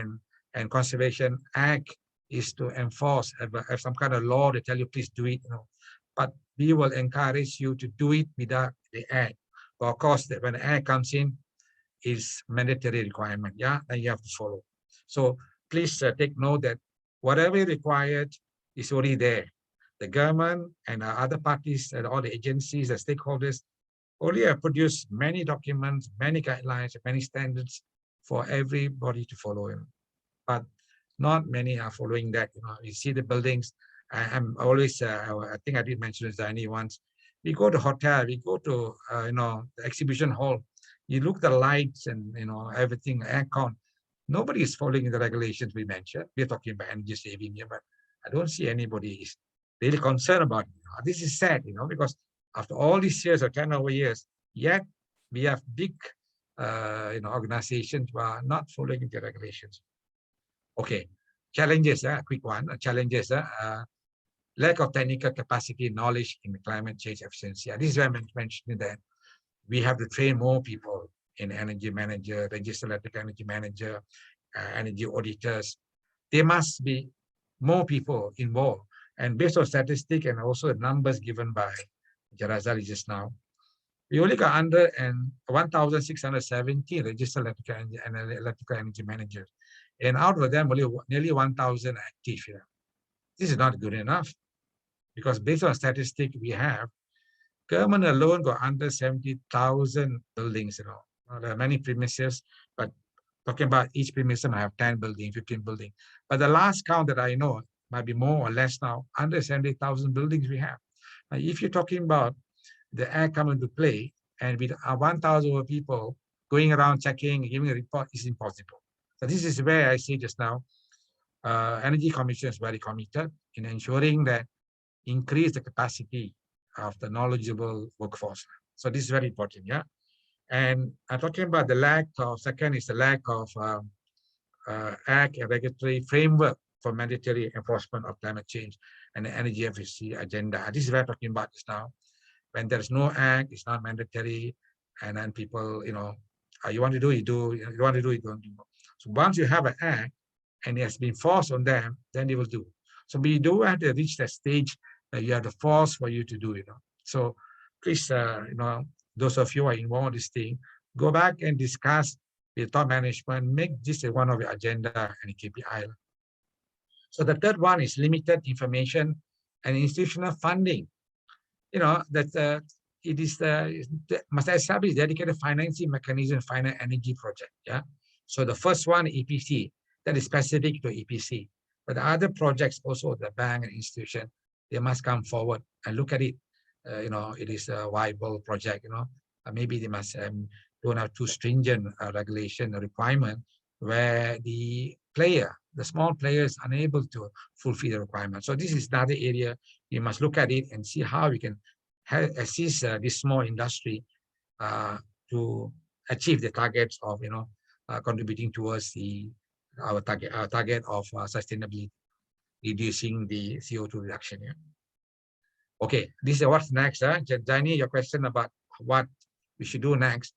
and Conservation Act is to enforce, have some kind of law to tell you, please do it, you know. But we will encourage you to do it without the act. But of course, when the act comes in, is mandatory requirement, yeah, and you have to follow. So please take note that whatever is required is already there. The government and other parties and all the agencies and stakeholders already have produced many documents, many guidelines, many standards for everybody to follow. But not many are following that. You know, you see the buildings. I'm always, I think I did mention Zaini once. We go to hotel, we go to, you know, the exhibition hall. You look at the lights and, you know, everything, aircon. Nobody is following the regulations we mentioned. We're talking about energy saving here, but I don't see anybody is really concerned about it. This is sad, you know, because after all these years or 10 over years, yet we have big, you know, organizations who are not following the regulations. Okay, challenges, quick one, challenges, lack of technical capacity, knowledge in climate change efficiency. This is why I mentioned that we have to train more people in energy manager, registered electric energy manager, energy auditors. There must be more people involved. And based on statistics and also the numbers given by Jarazali just now, we only got 1,617 registered electrical energy managers. And out of them, only nearly 1,000 active. You know. This is not good enough because based on statistics we have, government alone got under 70,000 buildings. You know, there are many premises, but talking about each premise, I have 10 buildings, 15 buildings. But the last count that I know might be more or less now, under 70,000 buildings we have. Now, if you're talking about the act coming into play and with 1,000 people going around checking, giving a report, is impossible. So this is where I say just now, Energy Commission is very committed in ensuring that increase the capacity of the knowledgeable workforce. So this is very important, yeah. And I'm talking about the lack of, second is the lack of act and regulatory framework for mandatory enforcement of climate change and the energy efficiency agenda. This is what I'm talking about just now. When there's no act, it's not mandatory, and then people, you know, you want to do, you do, you want to do, you don't do. So once you have an act and it has been forced on them, then they will do. So we do have to reach that stage that you have the force for you to do, you know. So please, you know, those of you who are involved in this thing, go back and discuss with top management, make this one of your agenda and KPI. So the third one is limited information and institutional funding. You know, that it is must establish dedicated financing mechanism, finance energy project. Yeah. So the first one, EPC, that is specific to EPC. But the other projects also, the bank and institution, they must come forward and look at it. You know, it is a viable project. You know, maybe they must don't have too stringent regulation or requirement where the small player is unable to fulfill the requirement. So this is another area you must look at it and see how we can assist this small industry to achieve the targets of, you know, contributing towards our target of sustainability, reducing the CO2 reduction. Yeah. Okay, this is what's next. Jani, your question about what we should do next.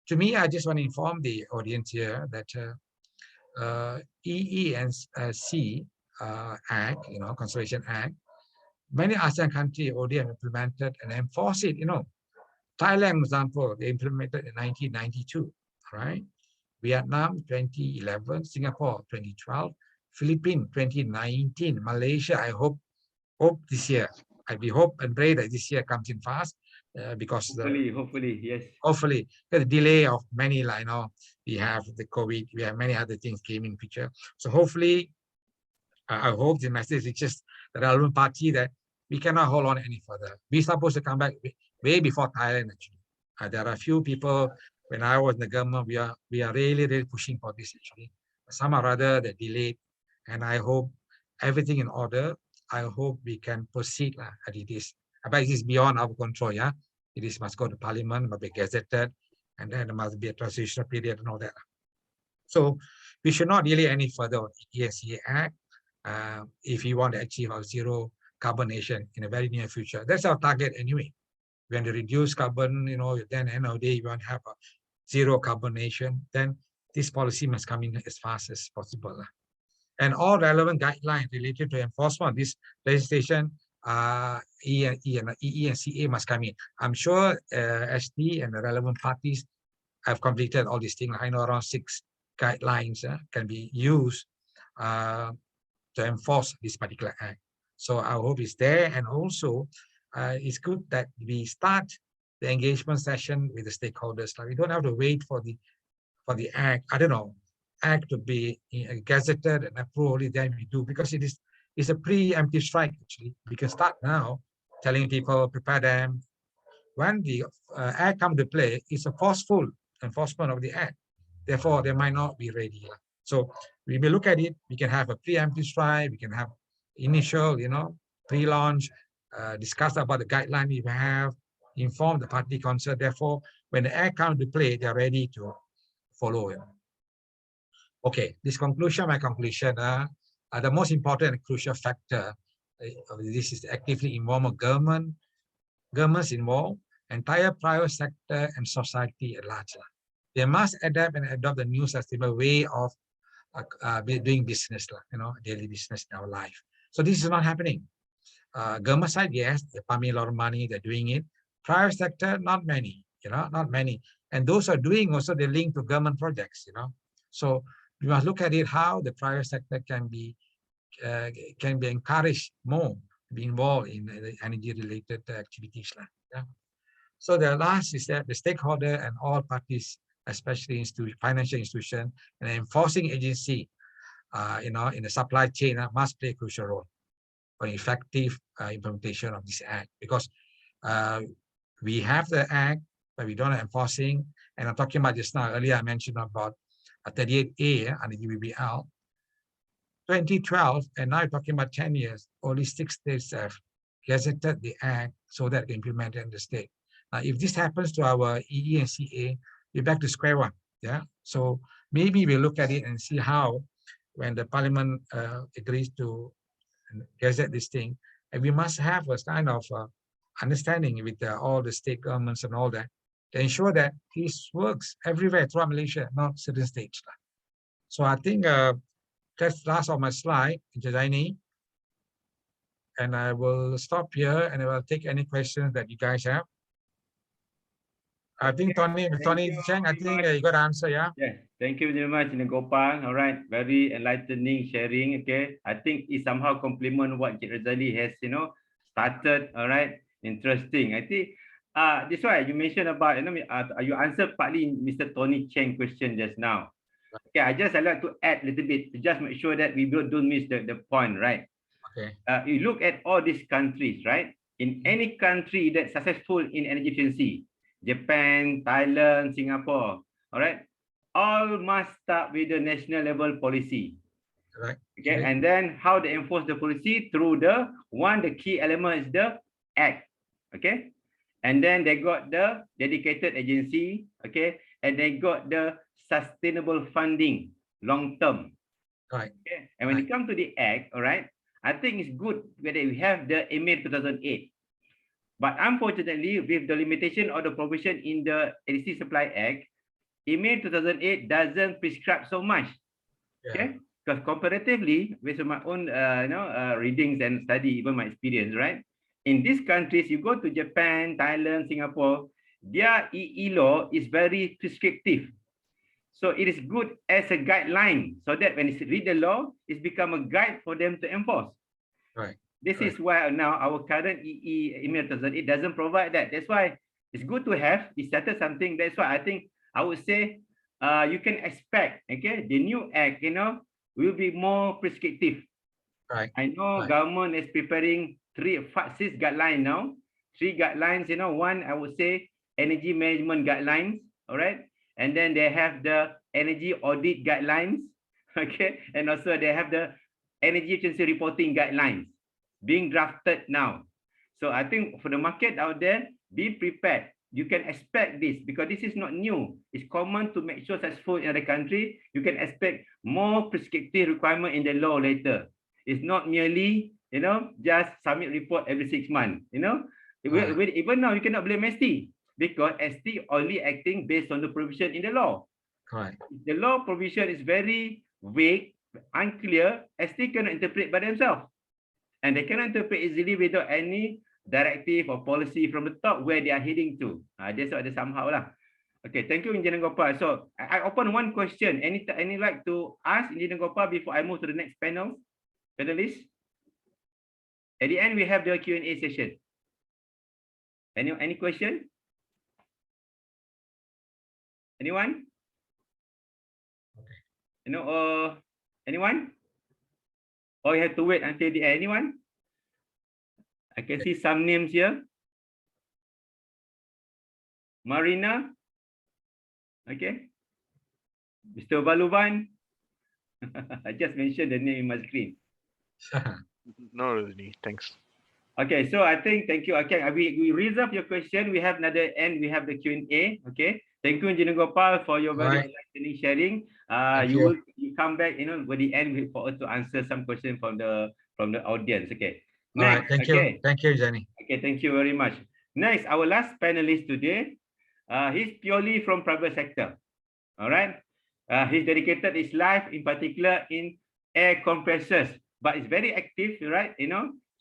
To me, I just want to inform the audience here that EE&C Act, you know, Conservation Act, many ASEAN countries already have implemented and enforced it. You know, Thailand, for example, they implemented in 1992, right? Vietnam 2011, Singapore 2012, Philippines 2019, Malaysia. I hope this year. We hope and pray that this year comes in fast because hopefully, yes. Hopefully, the delay of many, like, you know, we have the COVID, we have many other things came in picture. So hopefully, I hope the message reaches the relevant party that we cannot hold on any further. We're supposed to come back way before Thailand, actually. There are a few people, when I was in the government, we are really, really pushing for this, actually. Some are rather that delayed, and I hope everything in order. I hope we can proceed as it is. But it is beyond our control, yeah. It is must go to Parliament, must be gazetted, and then there must be a transitional period and all that. So we should not delay any further on ESG Act if we want to achieve our zero carbon nation in a very near future. That's our target anyway. We want to reduce carbon, you know, then end of the day, you want to have a zero carbon nation, then this policy must come in as fast as possible. And all relevant guidelines related to enforcement of this legislation, EE and CA must come in. I'm sure ST and the relevant parties have completed all these things. I know around 6 guidelines can be used to enforce this particular act. So I hope it's there. And also, it's good that we start the engagement session with the stakeholders. Like, we don't have to wait for the act. I don't know. Act to be gazetted and approved, only then we do, because it's a preemptive strike. Actually, we can start now telling people, prepare them. When the act come to play, it's a forceful enforcement of the act. Therefore, they might not be ready. So we may look at it. We can have a preemptive strike. We can have initial, you know, pre-launch, discuss about the guideline we have, inform the party concerned. Therefore, when the act comes to play, they're ready to follow it. Okay, my conclusion, the most important and crucial factor of this is actively involvement of governments involved, entire private sector and society at large. They must adapt and adopt the new sustainable way of doing business, you know, daily business in our life. So this is not happening. Government side, yes, they're pumping a lot of money, they're doing it. Private sector, not many, you know, not many. And those are doing also, they're linked to government projects, you know. So we must look at it how the private sector can be encouraged more to be involved in the energy-related activities. Yeah. So the last is that the stakeholder and all parties, especially financial institution and enforcing agency, you know, in the supply chain, must play a crucial role for effective implementation of this act, because we have the act, but we don't have enforcing. And I'm talking about just now, earlier I mentioned about 38A and the UBBL, 2012, and now I'm talking about 10 years, only 6 states have gazetted the act so that they implement it in the state. If this happens to our EE and CA, we're back to square one. Yeah. So maybe we'll look at it and see how, when the parliament agrees to gazette this thing, and we must have a kind of understanding with all the state governments and all that, to ensure that this works everywhere throughout Malaysia, not certain states. So I think that's the last of my slide, Jazani. And I will stop here and I will take any questions that you guys have. I think Tony Cheng, I think you got to answer, yeah? Yeah, Thank you very much, Gopal. All right, very enlightening sharing. Okay, I think it somehow complement what Cik Razali has, started. All right, interesting. I think that's why you mentioned about, you answered partly Mr. Tony Cheng question just now. Okay, I'd like to add a little bit to just make sure that we don't miss the point, right? Okay. You look at all these countries, right? In any country that's successful in energy efficiency, Japan, Thailand, Singapore, all right, all must start with the national level policy. Right. Okay, and then how they enforce the policy through the key element is the act. Okay, and then they got the dedicated agency. Okay, and they got the sustainable funding long term. Right. Okay, and when it comes to the act, all right, I think it's good that we have the EMIR 2008. But unfortunately, with the limitation of the provision in the Electricity Supply Act, EMIR 2008 doesn't prescribe so much. Okay, because comparatively, with my own readings and study, even my experience, right? In these countries, you go to Japan, Thailand, Singapore, their EE law is very prescriptive. So it is good as a guideline, so that when you read the law, it's become a guide for them to enforce. Right. This is why now our current EMIR 2008 doesn't provide that. That's why it's good to have. It started something. That's why I think I would say you can expect, okay, the new act, will be more prescriptive. Right. I know government is preparing 6 guidelines now. 3 guidelines, one I would say energy management guidelines, all right? And then they have the energy audit guidelines, okay? And also they have the energy efficiency reporting guidelines being drafted now. So I think for the market out there, be prepared. You can expect this because this is not new. It's common to make sure successful in other country. You can expect more prescriptive requirement in the law later. It's not merely, just submit report every 6 months, Even now, you cannot blame ST because ST only acting based on the provision in the law. Correct. The law provision is very vague, unclear. ST cannot interpret by themselves. And they cannot interpret easily without any directive or policy from the top where they are heading to. That's what they somehow lah. Okay, thank you, Engineer Gopal. So I open one question. Any like to ask Engineer Gopal before I move to the next panelist? At the end, we have the Q&A session. Any question? Anyone? Anyone? Or you have to wait until the end? Anyone? I can see some names here. Marina. Okay. Mr. Baluban. I just mentioned the name in my screen. No, really. Thanks. Okay, so I think, thank you. Okay, we reserve your question. We have another end. We have the Q&A. Okay. Thank you, Engineer Gopal, for your very enlightening sharing. You come back, with the end for us to answer some questions from the audience. Okay. Next, thank you. Thank you, Jenny. Okay, thank you very much. Next, our last panelist today, he's purely from private sector. All right. He's dedicated his life in particular in air compressors, but it's very active, right?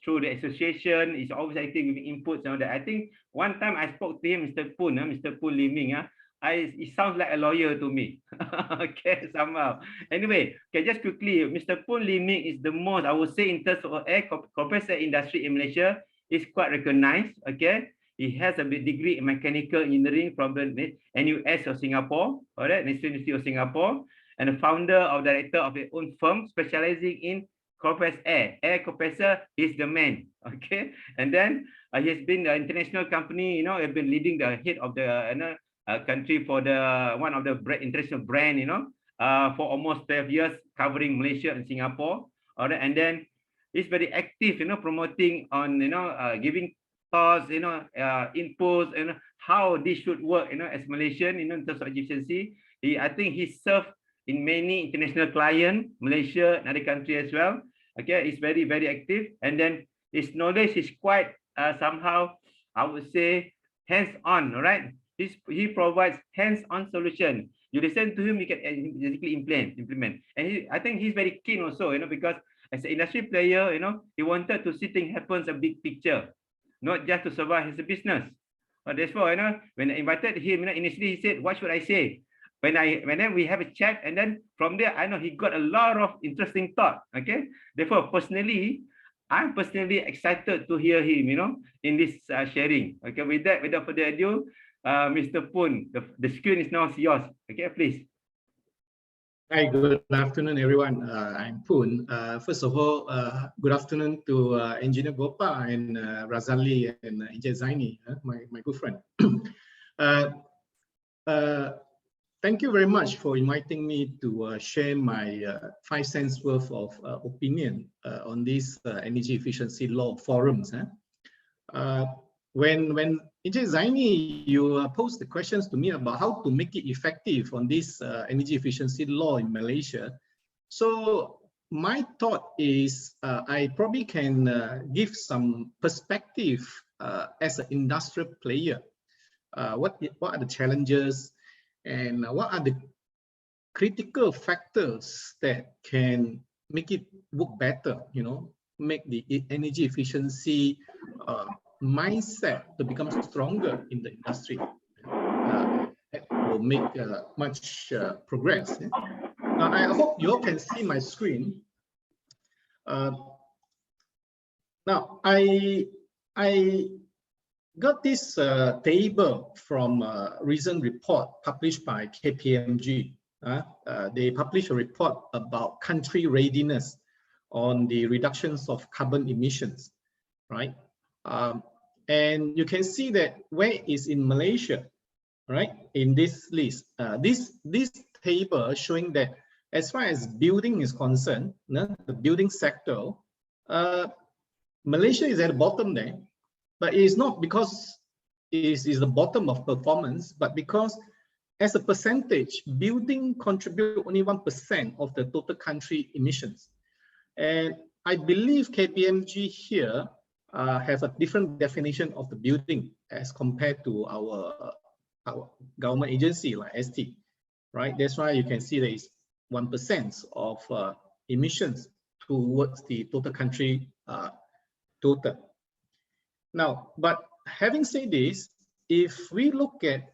Through the association, he's always active with inputs and all that. I think one time I spoke to him, Mr. Poon Liming. It sounds like a lawyer to me. Okay, somehow. Anyway, okay, just quickly, Mr. Poon Liming is the most, I would say, in terms of air compressor industry in Malaysia, is quite recognized. Okay, he has a degree in mechanical engineering from the NUS of Singapore, all right, National University of Singapore, and the founder of director of his own firm specializing in compressed air compressor. Is the man. Okay, and then he has been an international company. Has been leading the head of the country for the one of the international brand. For almost 12 years, covering Malaysia and Singapore. All right, and then he's very active. Promoting on giving thoughts. Inputs. How this should work. As Malaysian. In terms of efficiency. I think he served in many international clients, Malaysia and other countries as well. Okay, it's very, very active. And then his knowledge is quite somehow, I would say, hands-on, all right? He provides hands-on solution. You listen to him, you can basically implement. And I think he's very keen also, because as an industry player, he wanted to see things happen a big picture, not just to survive his business. But that's why, when I invited him, initially he said, what should I say? then we have a chat, and then from there I know he got a lot of interesting thought. Okay, therefore I'm personally excited to hear him, in this sharing. Okay, with that, without further ado, Mr. Poon, the screen is now yours. Okay, please. Hi, good afternoon, everyone. I'm Poon. First of all, good afternoon to Engineer Gopa and Razali and Encik Zaini, my good friend. Thank you very much for inviting me to share my 5 cents worth of opinion on this energy efficiency law forums. When Encik Zaini, you posed the questions to me about how to make it effective on this energy efficiency law in Malaysia. So my thought is I probably can give some perspective as an industrial player. What are the challenges and what are the critical factors that can make it work better, make the energy efficiency mindset to become stronger in the industry. That will make much progress. Now, I hope you all can see my screen. Now, I got this table from a recent report published by KPMG. They published a report about country readiness on the reductions of carbon emissions, right? And you can see that where is in Malaysia, right? In this list, this table showing that as far as building is concerned, the building sector, Malaysia is at the bottom there. But it is not because it is the bottom of performance, but because as a percentage, building contribute only 1% of the total country emissions. And I believe KPMG here has a different definition of the building as compared to our government agency like ST, right? That's why you can see there is 1% of emissions towards the total country total. Now, but having said this, if we look at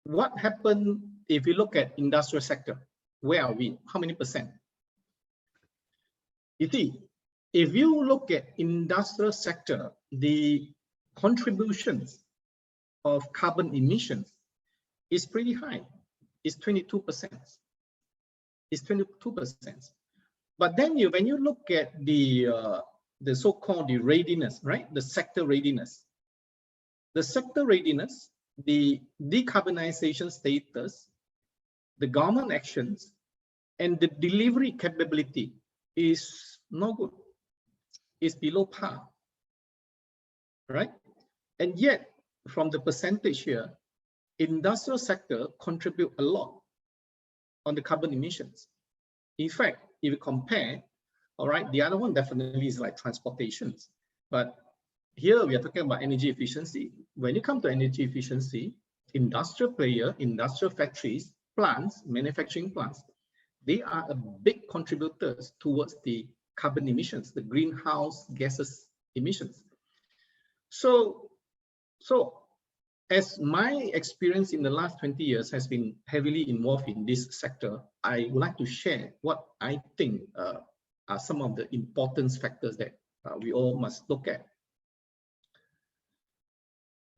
what happened, if we look at industrial sector, where are we? How many percent? You see, if you look at industrial sector, the contributions of carbon emissions is pretty high. It's 22%. It's 22%. But then when you look at the so-called the readiness, right? The sector readiness. The sector readiness, the decarbonization status, the government actions, and the delivery capability is not good. It's below par, right? And yet, from the percentage here, industrial sector contribute a lot on the carbon emissions. In fact, if you compare, all right, the other one definitely is like transportations. But here we are talking about energy efficiency. When you come to energy efficiency, industrial player, industrial factories, plants, manufacturing plants, they are a big contributors towards the carbon emissions, the greenhouse gases emissions. So as my experience in the last 20 years has been heavily involved in this sector, I would like to share what I think are some of the important factors that we all must look at.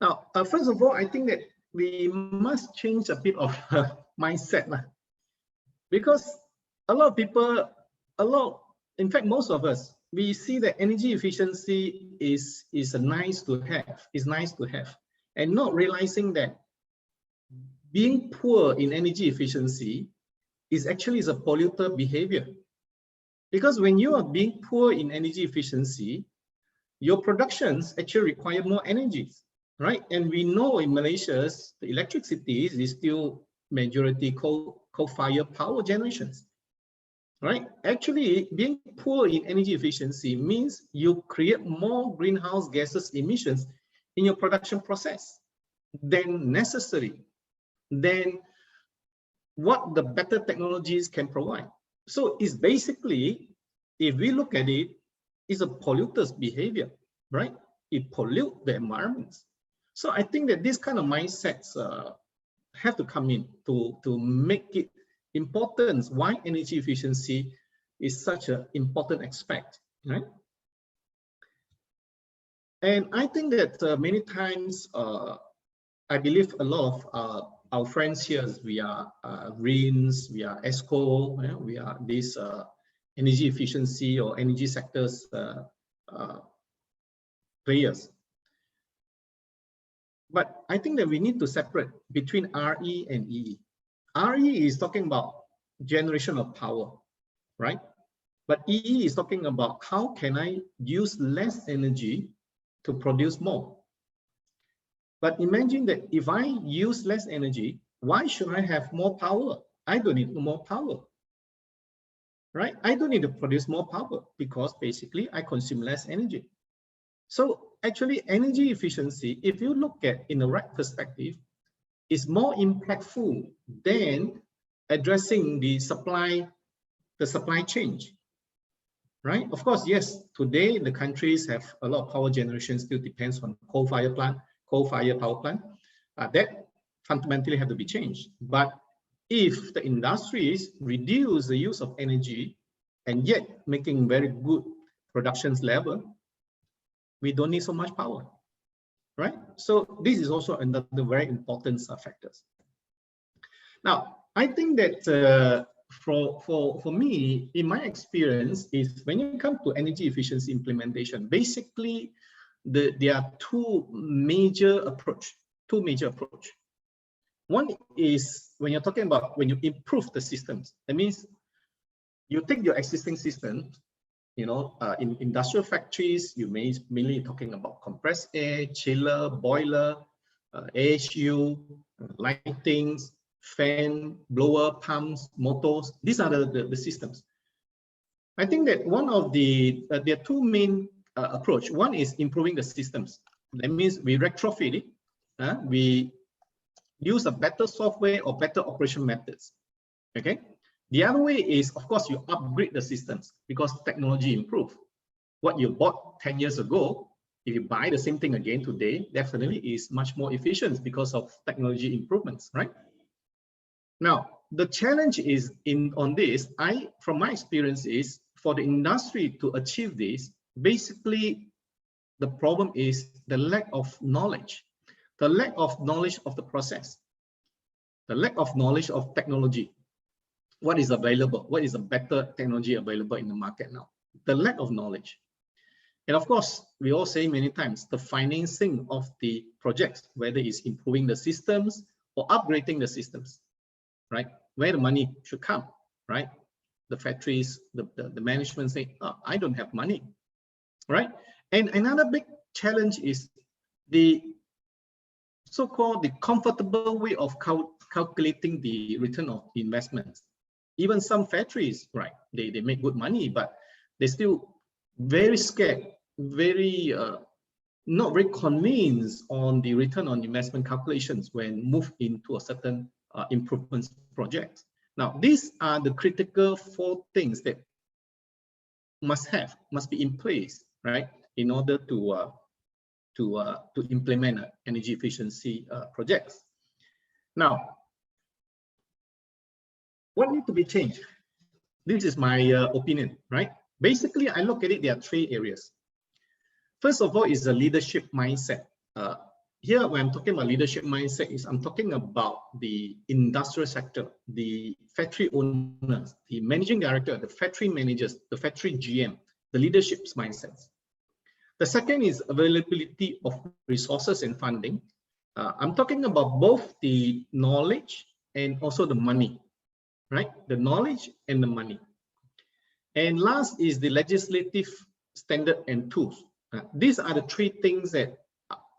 Now, first of all, I think that we must change a bit of mindset, because a lot of people, in fact, most of us, we see that energy efficiency is a nice to have, and not realizing that being poor in energy efficiency is actually a polluter behavior. Because when you are being poor in energy efficiency, your productions actually require more energy, right? And we know in Malaysia, the electricity is still majority coal-fired power generations, right? Actually, being poor in energy efficiency means you create more greenhouse gases emissions in your production process than necessary, than what the better technologies can provide. So it's basically, if we look at it, it's a polluter's behavior, right? It pollutes the environment. So I think that this kind of mindsets have to come in to make it important why energy efficiency is such an important aspect, right? And I think that many times, I believe a lot of our friends here, we are RINs, we are ESCO, yeah, we are these energy efficiency or energy sectors players. But I think that we need to separate between RE and EE. RE is talking about generation of power, right? But EE is talking about how can I use less energy to produce more. But imagine that if I use less energy, why should I have more power? I don't need more power, right? I don't need to produce more power because basically I consume less energy. So actually energy efficiency, if you look at in the right perspective, is more impactful than addressing the supply chain, right? Of course, yes, today the countries have a lot of power generation still depends on coal-fired power plant. That fundamentally have to be changed. But if the industries reduce the use of energy and yet making very good productions level, we don't need so much power, right? So this is also another very important factors. Now, I think that for me, in my experience, is when you come to energy efficiency implementation, basically there are two major approach. One is when you're talking about when you improve the systems. That means you take your existing system, you know, in industrial factories, you may mainly talking about compressed air, chiller, boiler, AHU, lightings, fan, blower, pumps, motors. These are the systems. I think that one of the there are two main approach. One is improving the systems. That means we retrofit it. We use a better software or better operation methods. Okay. The other way is, of course, you upgrade the systems because technology improves. What you bought 10 years ago, if you buy the same thing again today, definitely is much more efficient because of technology improvements, right? Now, the challenge is on this, from my experience is for the industry to achieve this, basically the problem is the lack of knowledge, the lack of knowledge of the process, the lack of knowledge of technology. What is available? What is a better technology available in the market now? The lack of knowledge. And of course, we all say many times, the financing of the projects, whether it's improving the systems or upgrading the systems, right? Where the money should come, right? The factories, the management say, oh, I don't have money, right? And another big challenge is the so-called the comfortable way of calculating the return of investments. Even some factories, right, they make good money, but they're still very scared, very not very convinced on the return on investment calculations when moved into a certain improvements project. Now, these are the critical 4 things that must be in place, right, in order to implement energy efficiency projects. Now, what needs to be changed? This is my opinion, right? Basically, I look at it, there are 3 areas. First of all is the leadership mindset. Here, when I'm talking about leadership mindset, I'm talking about the industrial sector, the factory owners, the managing director, the factory managers, the factory GM, the leadership mindsets. The second is availability of resources and funding. I'm talking about both the knowledge and also the money, right? The knowledge and the money. And last is the legislative standard and tools. These are the 3 things that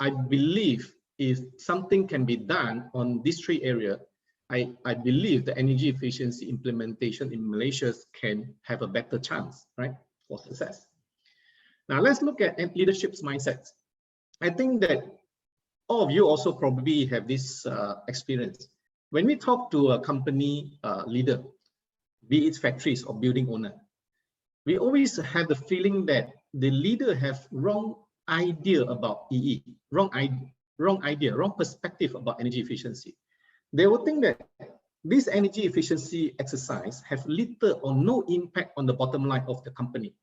I believe if something can be done on these 3 areas, I believe the energy efficiency implementation in Malaysia can have a better chance, right, for success. Now let's look at leadership's mindsets. I think that all of you also probably have this experience. When we talk to a company leader, be it factories or building owner, we always have the feeling that the leader have wrong idea about EE, wrong idea, wrong perspective about energy efficiency. they will think that this energy efficiency exercise have little or no impact on the bottom line of the company.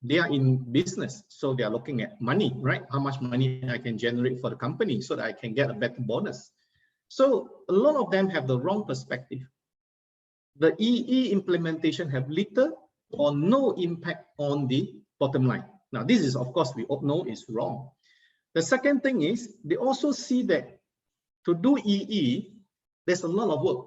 They are in business, so they are looking at money, right? How much money I can generate for the company so that I can get a better bonus. So a lot of them have the wrong perspective. The EE implementation have little or no impact on the bottom line. Now, this is, of course, we all know is wrong. The second thing is they also see that to do EE, there's a lot of work.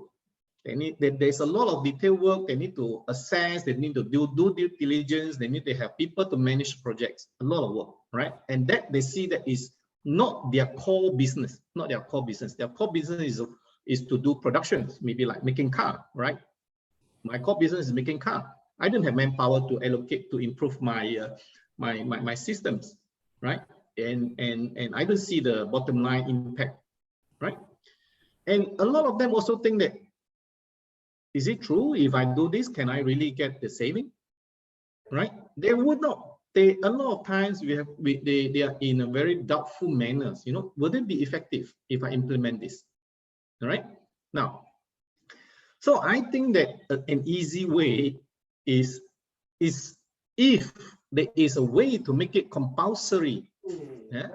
There's a lot of detailed work. They need to assess, they need to do due diligence, they need to have people to manage projects, a lot of work, right? And that they see that is not their core business, not their core business. Their core business is to do productions, maybe like making car, right? My core business is making car. I don't have manpower to allocate to improve my my systems, right? And I don't see the bottom line impact, right? And a lot of them also think that, is it true? If I do this, can I really get the saving? Right? They would not. A lot of times they are in a very doubtful manners. You know, would it be effective if I implement this? All right. Now, so I think that an easy way is if there is a way to make it compulsory, yeah,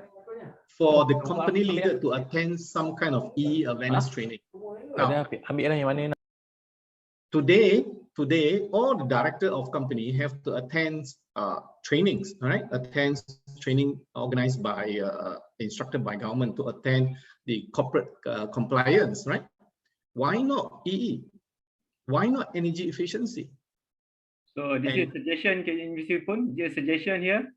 for the company leader to attend some kind of EE awareness training. Now, Today, all the director of company have to attend trainings, right? Attend training organized by, instructed by government to attend the corporate compliance, right? Why not EE? Why not energy efficiency? So this is a suggestion, Mr Poon, is a suggestion here?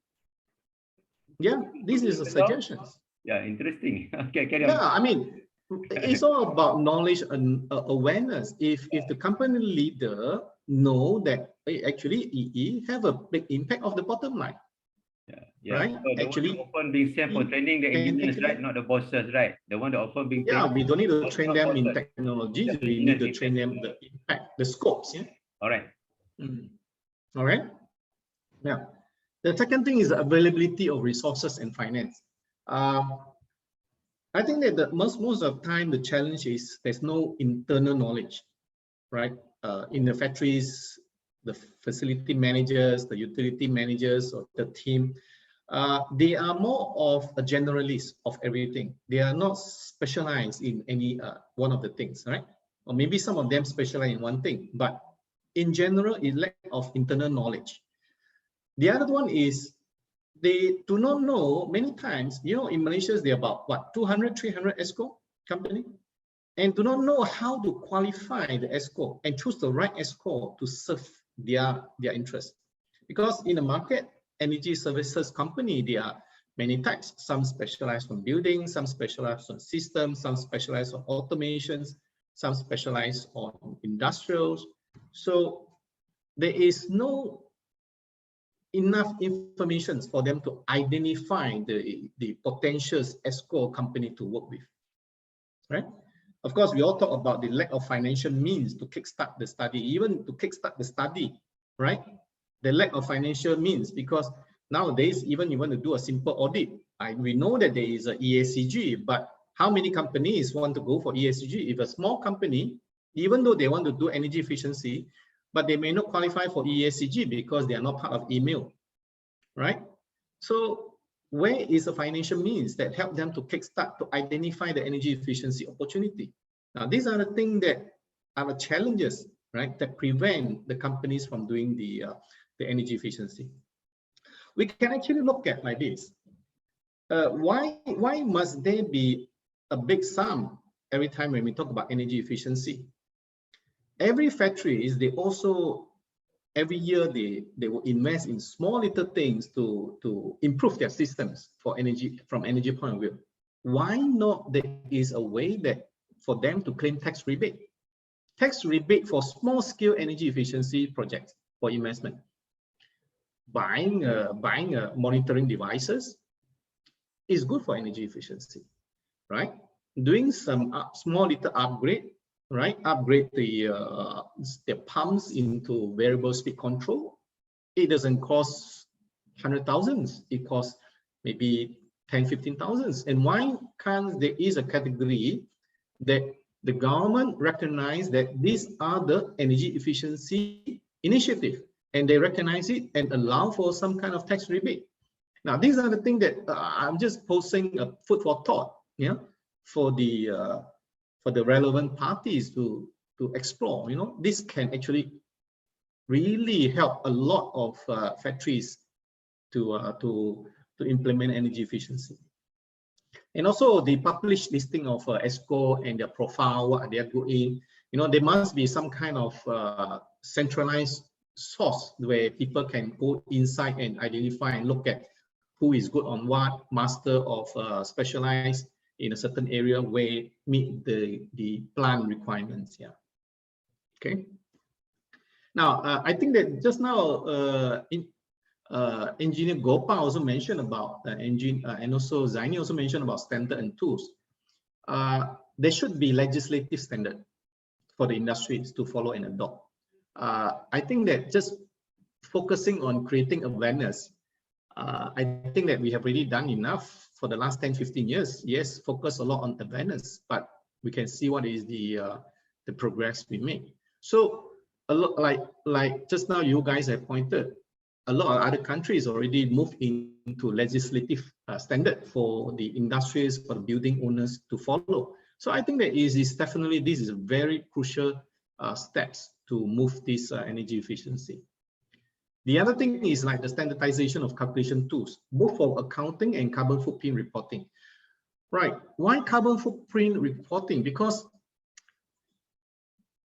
Yeah, this is a suggestion. Yeah, interesting. Okay, carry on. Yeah, I mean, it's all about knowledge and awareness. If the company leader know that actually EE have a big impact of the bottom line. Yeah. Right? So the Actually, one that often being sent for training the engineers, right? Not the bosses, right? The one that often being yeah, trained. we don't need to train them in bosses. technology. The We need to engineers train them the impact, the scopes. Yeah. All right. All right. Now, the second thing is the availability of resources and finance. I think that most of the time the challenge is there's no internal knowledge, right? In the factories, the facility managers, the utility managers, or the team, they are more of a generalist of everything. They are not specialized in any one of the things, right? Or maybe some of them specialize in one thing, but in general, it lack of internal knowledge. The other one is they do not know many times, you know, in Malaysia, they're about what, 200, 300 ESCO company, and do not know how to qualify the ESCO and choose the right ESCO to serve their interest. Because in the market, energy services company, there are many types. Some specialize on buildings, some specialize on systems, some specialize on automations, some specialize on industrials. So there is no enough information for them to identify the potential ESCO company to work with, right? Of course, we all talk about the lack of financial means to kickstart the study, even to kickstart the study, right? The lack of financial means, because nowadays, even you want to do a simple audit, we know that there is a ESG, but how many companies want to go for ESG? If a small company, even though they want to do energy efficiency, but they may not qualify for ESG because they are not part of email, right? So where is the financial means that help them to kickstart to identify the energy efficiency opportunity? Now, these are the things that are the challenges, right, that prevent the companies from doing the energy efficiency. We can actually look at like this. Why must there be a big sum every time when we talk about energy efficiency? Every factories, they also, every year, they will invest in small little things to improve their systems for energy, from energy point of view. Why not there is a way that for them to claim tax rebate? Tax rebate for small scale energy efficiency projects for investment. Buying monitoring devices is good for energy efficiency, right? Doing some small little upgrade, right? Upgrade the pumps into variable speed control. It doesn't cost 100,000. It costs maybe 10, 15,000. And why can't there is a category that the government recognize that these are the energy efficiency initiative, and they recognize it and allow for some kind of tax rebate. Now, these are the things that I'm just posing a food for thought, yeah, for the relevant parties to explore. You know, this can actually really help a lot of factories to implement energy efficiency. And also the published listing of ESCO and their profile, what they are doing. You know, there must be some kind of centralized source where people can go inside and identify and look at who is good on what, master of specialized in a certain area where meet the plan requirements. Yeah. Okay. Now, I think that just now Engineer Gopal also mentioned about and also Zaini also mentioned about standard and tools. There should be legislative standard for the industries to follow and adopt. I think that just focusing on creating awareness, I think that we have really done enough for the last 10-15 years. Yes, focus a lot on awareness, but we can see what is the progress we make. So a lot like just now you guys have pointed, a lot of other countries already moved into legislative standard for the industries, for the building owners to follow. So I think that is definitely, this is a very crucial steps to move this energy efficiency. The other thing is like the standardization of calculation tools, both for accounting and carbon footprint reporting. Right, why carbon footprint reporting? Because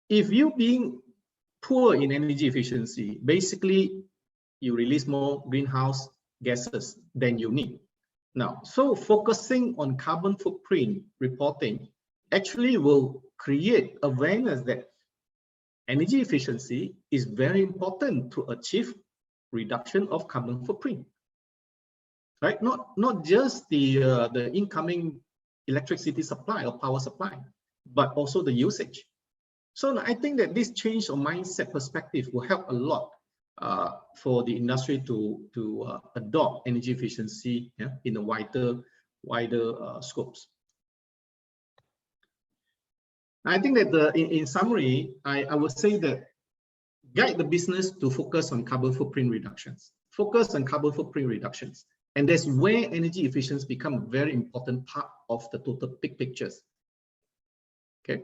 if you being poor in energy efficiency, basically you release more greenhouse gases than you need. Now, so focusing on carbon footprint reporting actually will create awareness that energy efficiency is very important to achieve reduction of carbon footprint. Right? Not just the incoming electricity supply or power supply, but also the usage. So I think that this change of mindset perspective will help a lot for the industry to adopt energy efficiency, yeah, in a wider scopes. I think that in summary, I would say that guide the business to focus on carbon footprint reductions. Focus on carbon footprint reductions. And that's where energy efficiency becomes a very important part of the total big pictures. Okay.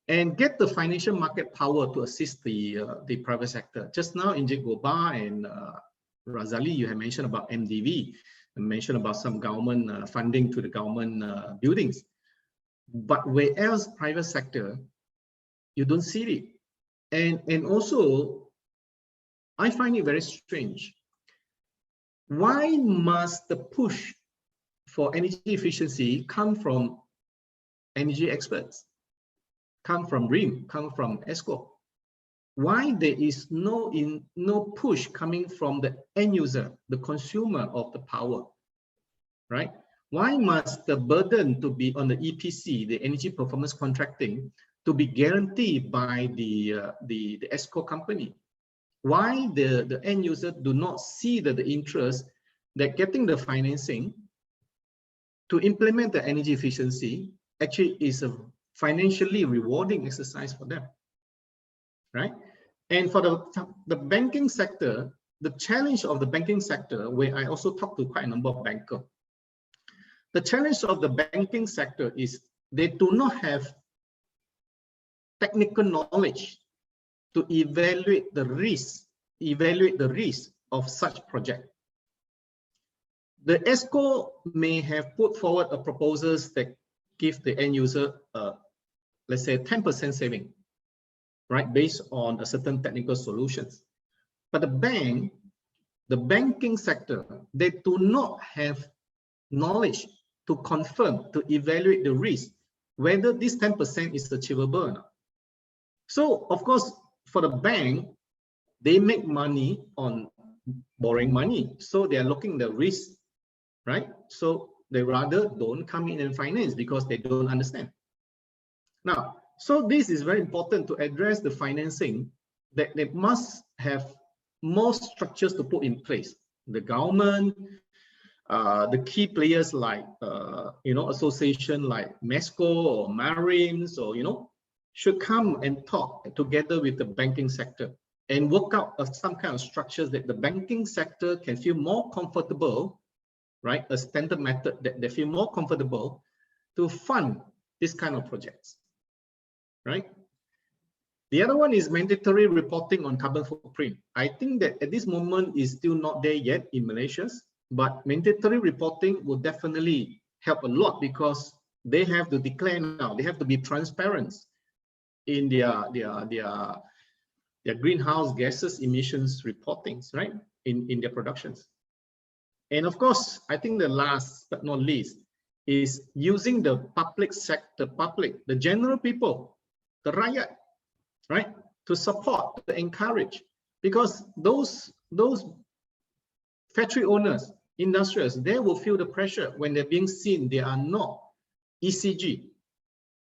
And get the financial market power to assist the private sector. Just now, Injit Goba and Razali, you have mentioned about MDV, and mentioned about some government funding to the government buildings. But where else private sector, you don't see it. And also, I find it very strange. Why must the push for energy efficiency come from energy experts? Come from RIM, come from ESCO? Why there is no push coming from the end user, the consumer of the power, right? Why must the burden to be on the EPC, the energy performance contracting, to be guaranteed by the ESCO company? Why the end user do not see the interest that getting the financing to implement the energy efficiency actually is a financially rewarding exercise for them, right? And for the banking sector, the challenge of the banking sector, where I also talked to quite a number of bankers, the challenge of the banking sector is they do not have technical knowledge to evaluate the risk of such project. The ESCO may have put forward a proposals that give the end user, let's say 10% saving, right? Based on a certain technical solutions. But the banking sector, they do not have knowledge to confirm, to evaluate the risk, whether this 10% is achievable or not. So of course, for the bank, they make money on borrowing money. So they are looking at the risk, right? So they rather don't come in and finance because they don't understand. Now, so this is very important to address the financing, that they must have more structures to put in place. The government, the key players like association like MESCO or Marines, or should come and talk together with the banking sector and work out some kind of structures that the banking sector can feel more comfortable, right? A standard method that they feel more comfortable to fund this kind of projects, right? The other one is mandatory reporting on carbon footprint. I think that at this moment is still not there yet in Malaysia, but mandatory reporting will definitely help a lot because they have to declare now. They have to be transparent in their greenhouse gases emissions reportings, right? In their productions. And of course, I think the last but not least is using the public sector, the general people, the rakyat, right, to support, to encourage, because those factory owners, industrials, they will feel the pressure when they're being seen they are not ECG,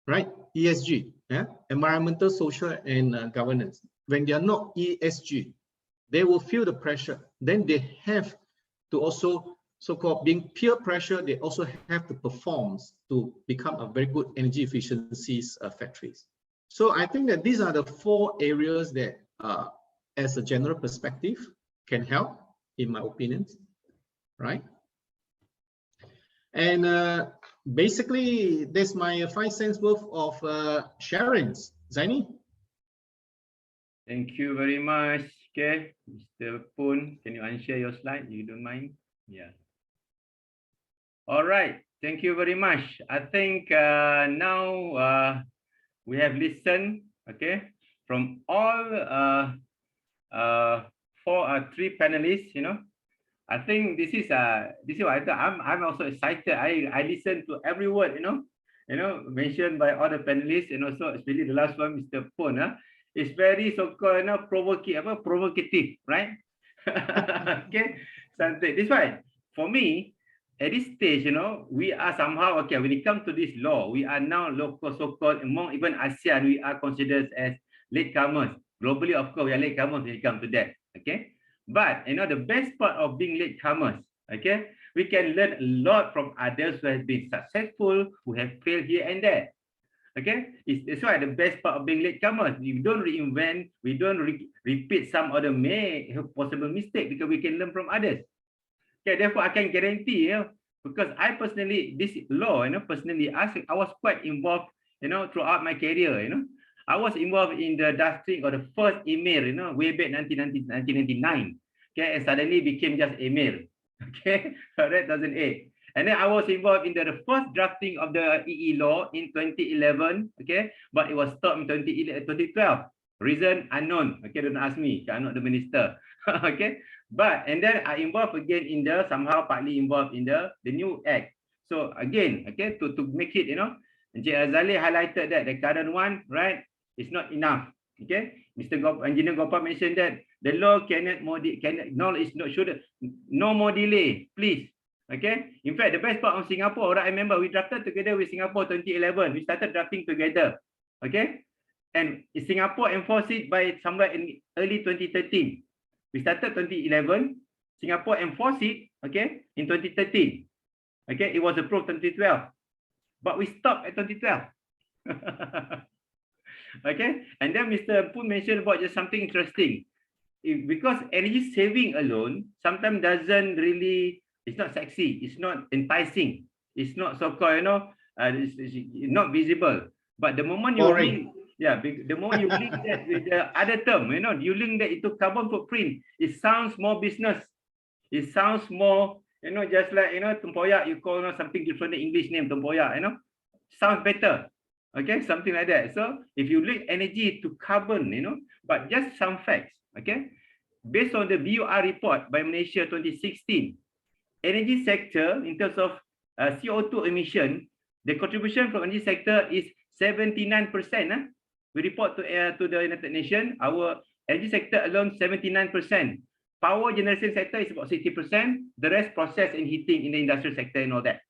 right, ESG, yeah? Environmental, social, and governance. When they are not ESG, they will feel the pressure. Then they have to also, so-called being peer pressure, they also have to perform to become a very good energy efficiencies factories. So I think that these are the 4 areas that, as a general perspective, can help, in my opinion, right? And basically, that's my 5 cents worth of sharings. Zaini? Thank you very much. Okay, Mr. Poon, can you unshare your slide? You don't mind? Yeah. All right. Thank you very much. I think now we have listened, okay, from all 3 panelists. I think this is what I thought. I'm also excited. I listened to every word, mentioned by all the panelists, and also especially the last one, Mr. Poon. It's very so-called provocative, right? Okay, something. This why for me, at this stage, we are somehow okay. When it comes to this law, we are now local, so-called among even ASEAN, we are considered as latecomers. Globally, of course, we are latecomers when it comes to that. Okay, but the best part of being latecomers, okay, we can learn a lot from others who have been successful, who have failed here and there. Okay, that's why the best part of being latecomers, we don't reinvent, we don't repeat some other possible mistake, because we can learn from others. Okay, therefore I can guarantee, because I personally, this law, personally, I was quite involved, throughout my career, I was involved in the drafting of the first email, Rebates 1999. Okay, and suddenly became just email. Okay, that 2008. And then I was involved in the first drafting of the EE law in 2011. Okay, but it was stopped in 2012. Reason unknown. Okay, don't ask me. I'm not the minister. Okay, and then I involved again in somehow partly involved in the new act. So again, okay, to make it, Encik Azali highlighted that the current one, right, is not enough. Okay, Engineer Gopal mentioned that the law no more delay, please. Okay, in fact, the best part of Singapore, I remember we drafted together with Singapore 2011. We started drafting together. Okay, and Singapore enforced it by somewhere in early 2013. We started 2011. Singapore enforced it, okay, in 2013. Okay, it was approved 2012, but we stopped at 2012. Okay, and then Mr. Poon mentioned about just something interesting. Because energy saving alone sometimes doesn't really, it's not sexy, it's not enticing, it's not so-called, it's not visible. But the moment you link, the moment you link that with the other term, you link that into carbon footprint, it sounds more business. It sounds more, just like, tempoyak, you call something different English name, tempoyak, sounds better. Okay, something like that. So if you link energy to carbon, but just some facts, okay? Based on the BUR report by Malaysia 2016, energy sector, in terms of CO2 emission, the contribution from energy sector is 79%. We report to the United Nations, our energy sector alone 79%. Power generation sector is about 60%. The rest process and heating in the industrial sector and all that.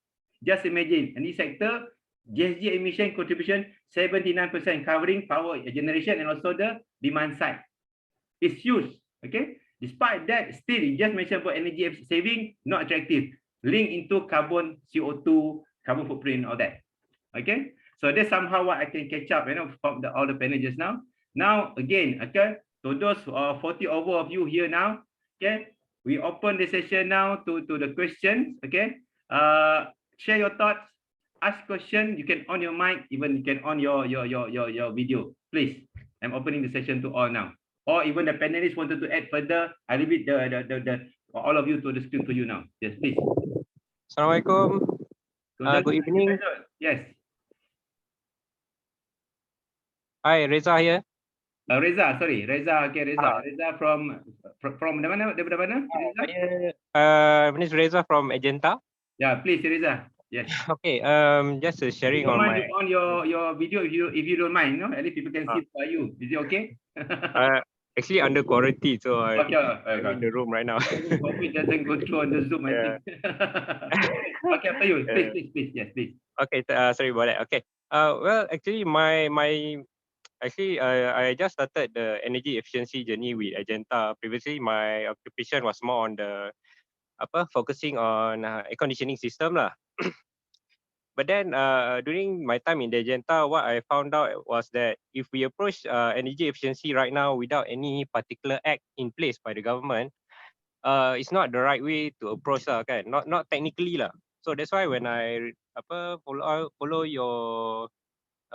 Just imagine, energy sector, GHG emission contribution 79%, covering power generation and also the demand side. It's huge. Okay. Despite that, still, you just mentioned about energy saving, not attractive. link into carbon, CO2, carbon footprint, all that. Okay, so that's somehow what I can catch up, from all the panel just now. Now again, okay, so those 40 over of you here now, okay, we open the session now to the questions. Okay, share your thoughts, ask question. You can on your mic, even you can on your video. Please, I'm opening the session to all now. Or even the panelists wanted to add further, I leave it the all of you to the screen to you now. Yes, please. Assalamualaikum. Good evening. Yes. Hi, Reza here. Reza, sorry, Reza. Okay, Reza. Reza from mana? Daripada mana? My name is Reza from Agenta. Yeah, please, Reza. Yes. Okay, just sharing Don't on mind my. to on your video if you don't mind, no? At least people can see by you. Is it okay? Actually under quarantine, so I'm in the Okay. room right now. COVID doesn't go through on the Zoom, I think. Okay, after you. Please. Yes, please. Okay, sorry about that. Okay. Well, actually, I just started the energy efficiency journey with Agenta. Previously, my occupation was more on the focusing on air conditioning system lah. But then during my time in the Agenta, what I found out was that if we approach energy efficiency right now without any particular act in place by the government, it's not the right way to approach lah, kan? Not technically lah. So that's why when I follow your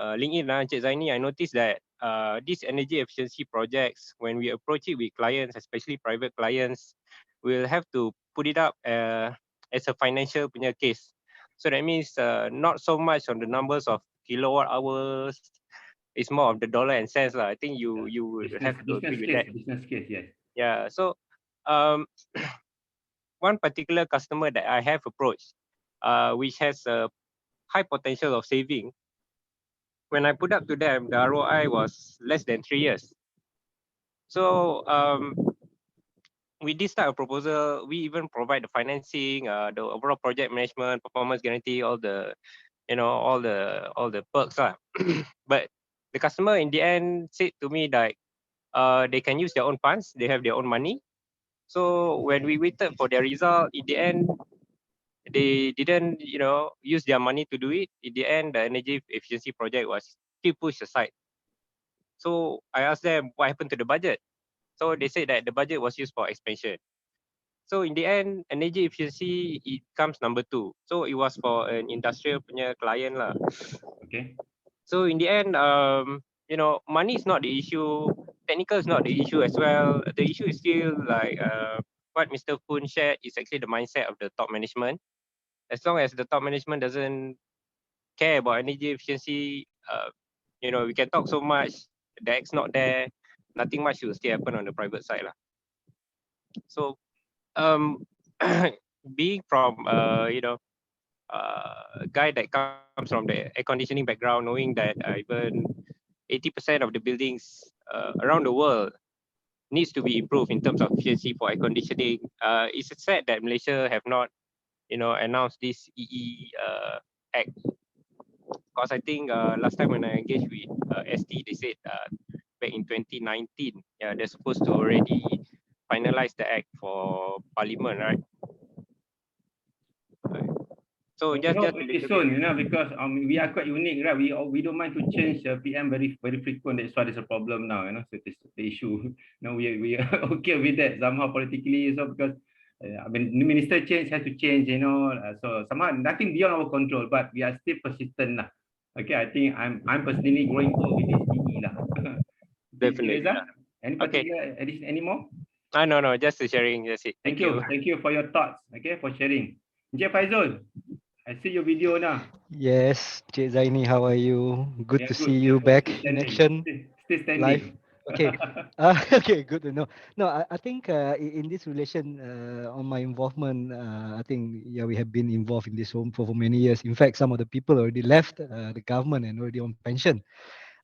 LinkedIn Encik Zaini, I noticed that these energy efficiency projects, when we approach it with clients, especially private clients, we'll have to put it up as a financial punya case. So that means not so much on the numbers of kilowatt hours, it's more of the dollar and cents lah. I think you would have to agree with that. Business case, yes. Yeah. So one particular customer that I have approached, which has a high potential of saving, when I put up to them, the ROI was less than 3 years. So with this type of proposal, we even provide the financing, the overall project management, performance guarantee, all the perks lah. But the customer in the end said to me that they can use their own funds, they have their own money. So when we waited for their result, in the end, they didn't, use their money to do it. In the end, the energy efficiency project was still pushed aside. So I asked them what happened to the budget. So they said that the budget was used for expansion. So in the end, energy efficiency, it comes number 2. So it was for an industrial punya client lah. Okay. So in the end, money is not the issue. Technical is not the issue as well. The issue is still like what Mr. Poon shared is actually the mindset of the top management. As long as the top management doesn't care about energy efficiency, we can talk so much, the X not there, nothing much will still happen on the private side lah. So being from a guy that comes from the air conditioning background, knowing that even 80% of the buildings around the world needs to be improved in terms of efficiency for air conditioning. It's sad that Malaysia have not, announced this EE Act. Because I think last time when I engaged with ST, they said back in 2019, yeah, they're supposed to already finalize the act for Parliament, right? So just pretty soon, because we are quite unique, right? We don't mind to change PM very frequent. That's why there's a problem now, So this the issue. We are okay with that somehow politically, so because when the minister change, has to change, So somehow nothing beyond our control, but we are still persistent lah. Okay, I think I'm personally going on with this EE lah. Definitely. Any particular addition, any more? No, just sharing. That's it. Thank you for your thoughts. Okay, for sharing. Encik Faizul, I see your video now. Yes, Cik Zaini, how are you? Good Yeah, to good. see you back Still in standing. action, Still standing. live. Okay, okay, good to know. No, I think in this relation, on my involvement, I think we have been involved in this home for many years. In fact, some of the people already left the government and already on pension.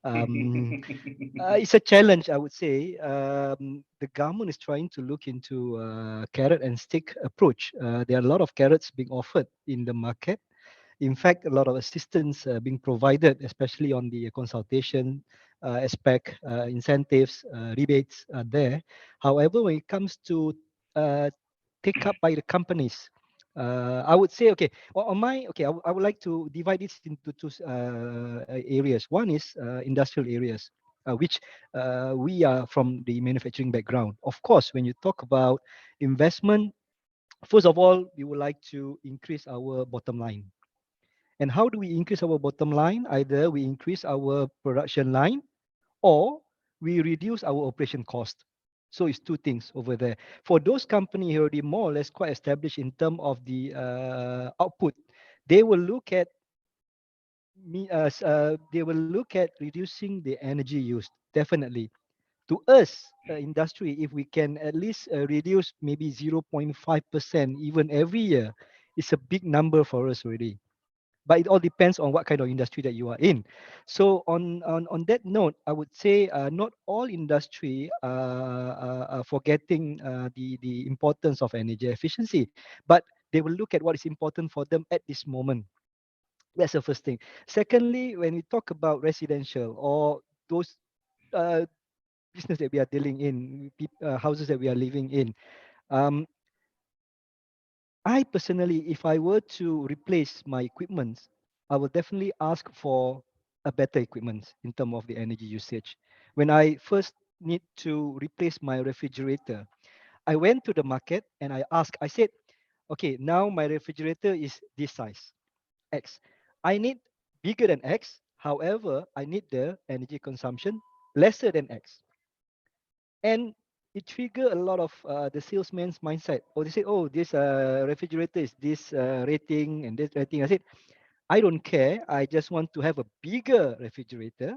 It's a challenge, I would say. The government is trying to look into carrot and stick approach. There are a lot of carrots being offered in the market. In fact, a lot of assistance being provided, especially on the consultation aspect, incentives, rebates are there. However, when it comes to take up by the companies, I would say, okay, on my, okay, I would like to divide this into two areas. One is industrial areas, which we are from the manufacturing background. Of course, when you talk about investment, first of all, we would like to increase our bottom line. And how do we increase our bottom line? Either we increase our production line or we reduce our operation cost. So it's two things over there. For those companies already more or less quite established in terms of the output, they will look at reducing the energy used. Definitely. To us, industry, if we can at least reduce maybe 0.5% even every year, it's a big number for us already. But it all depends on what kind of industry that you are in. So on that note, I would say not all industry are forgetting the importance of energy efficiency, but they will look at what is important for them at this moment. That's the first thing. Secondly, when we talk about residential or those business that we are dealing in, houses that we are living in, um, I personally, if I were to replace my equipment, I will definitely ask for a better equipment in terms of the energy usage. When I first need to replace my refrigerator, I went to the market and I asked, I said, okay, now my refrigerator is this size, X. I need bigger than X. However, I need the energy consumption lesser than X. And it triggered a lot of the salesman's mindset. Oh, they say, oh, this refrigerator is this rating and this rating. I said, I don't care. I just want to have a bigger refrigerator,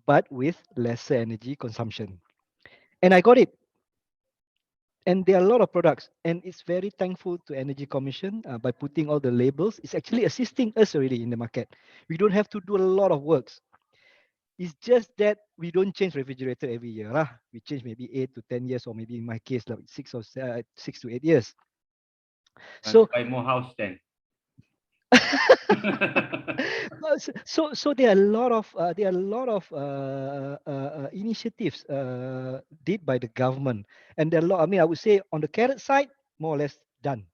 but with lesser energy consumption. And I got it. And there are a lot of products, and it's very thankful to Energy Commission by putting all the labels. It's actually assisting us already in the market. We don't have to do a lot of works. It's just that we don't change refrigerator every year. We change maybe 8 to 10 years, or maybe in my case, like 6 to 8 years. So buy more house then. so there are a lot of initiatives did by the government, and there are a lot. I mean, I would say on the carrot side, more or less done.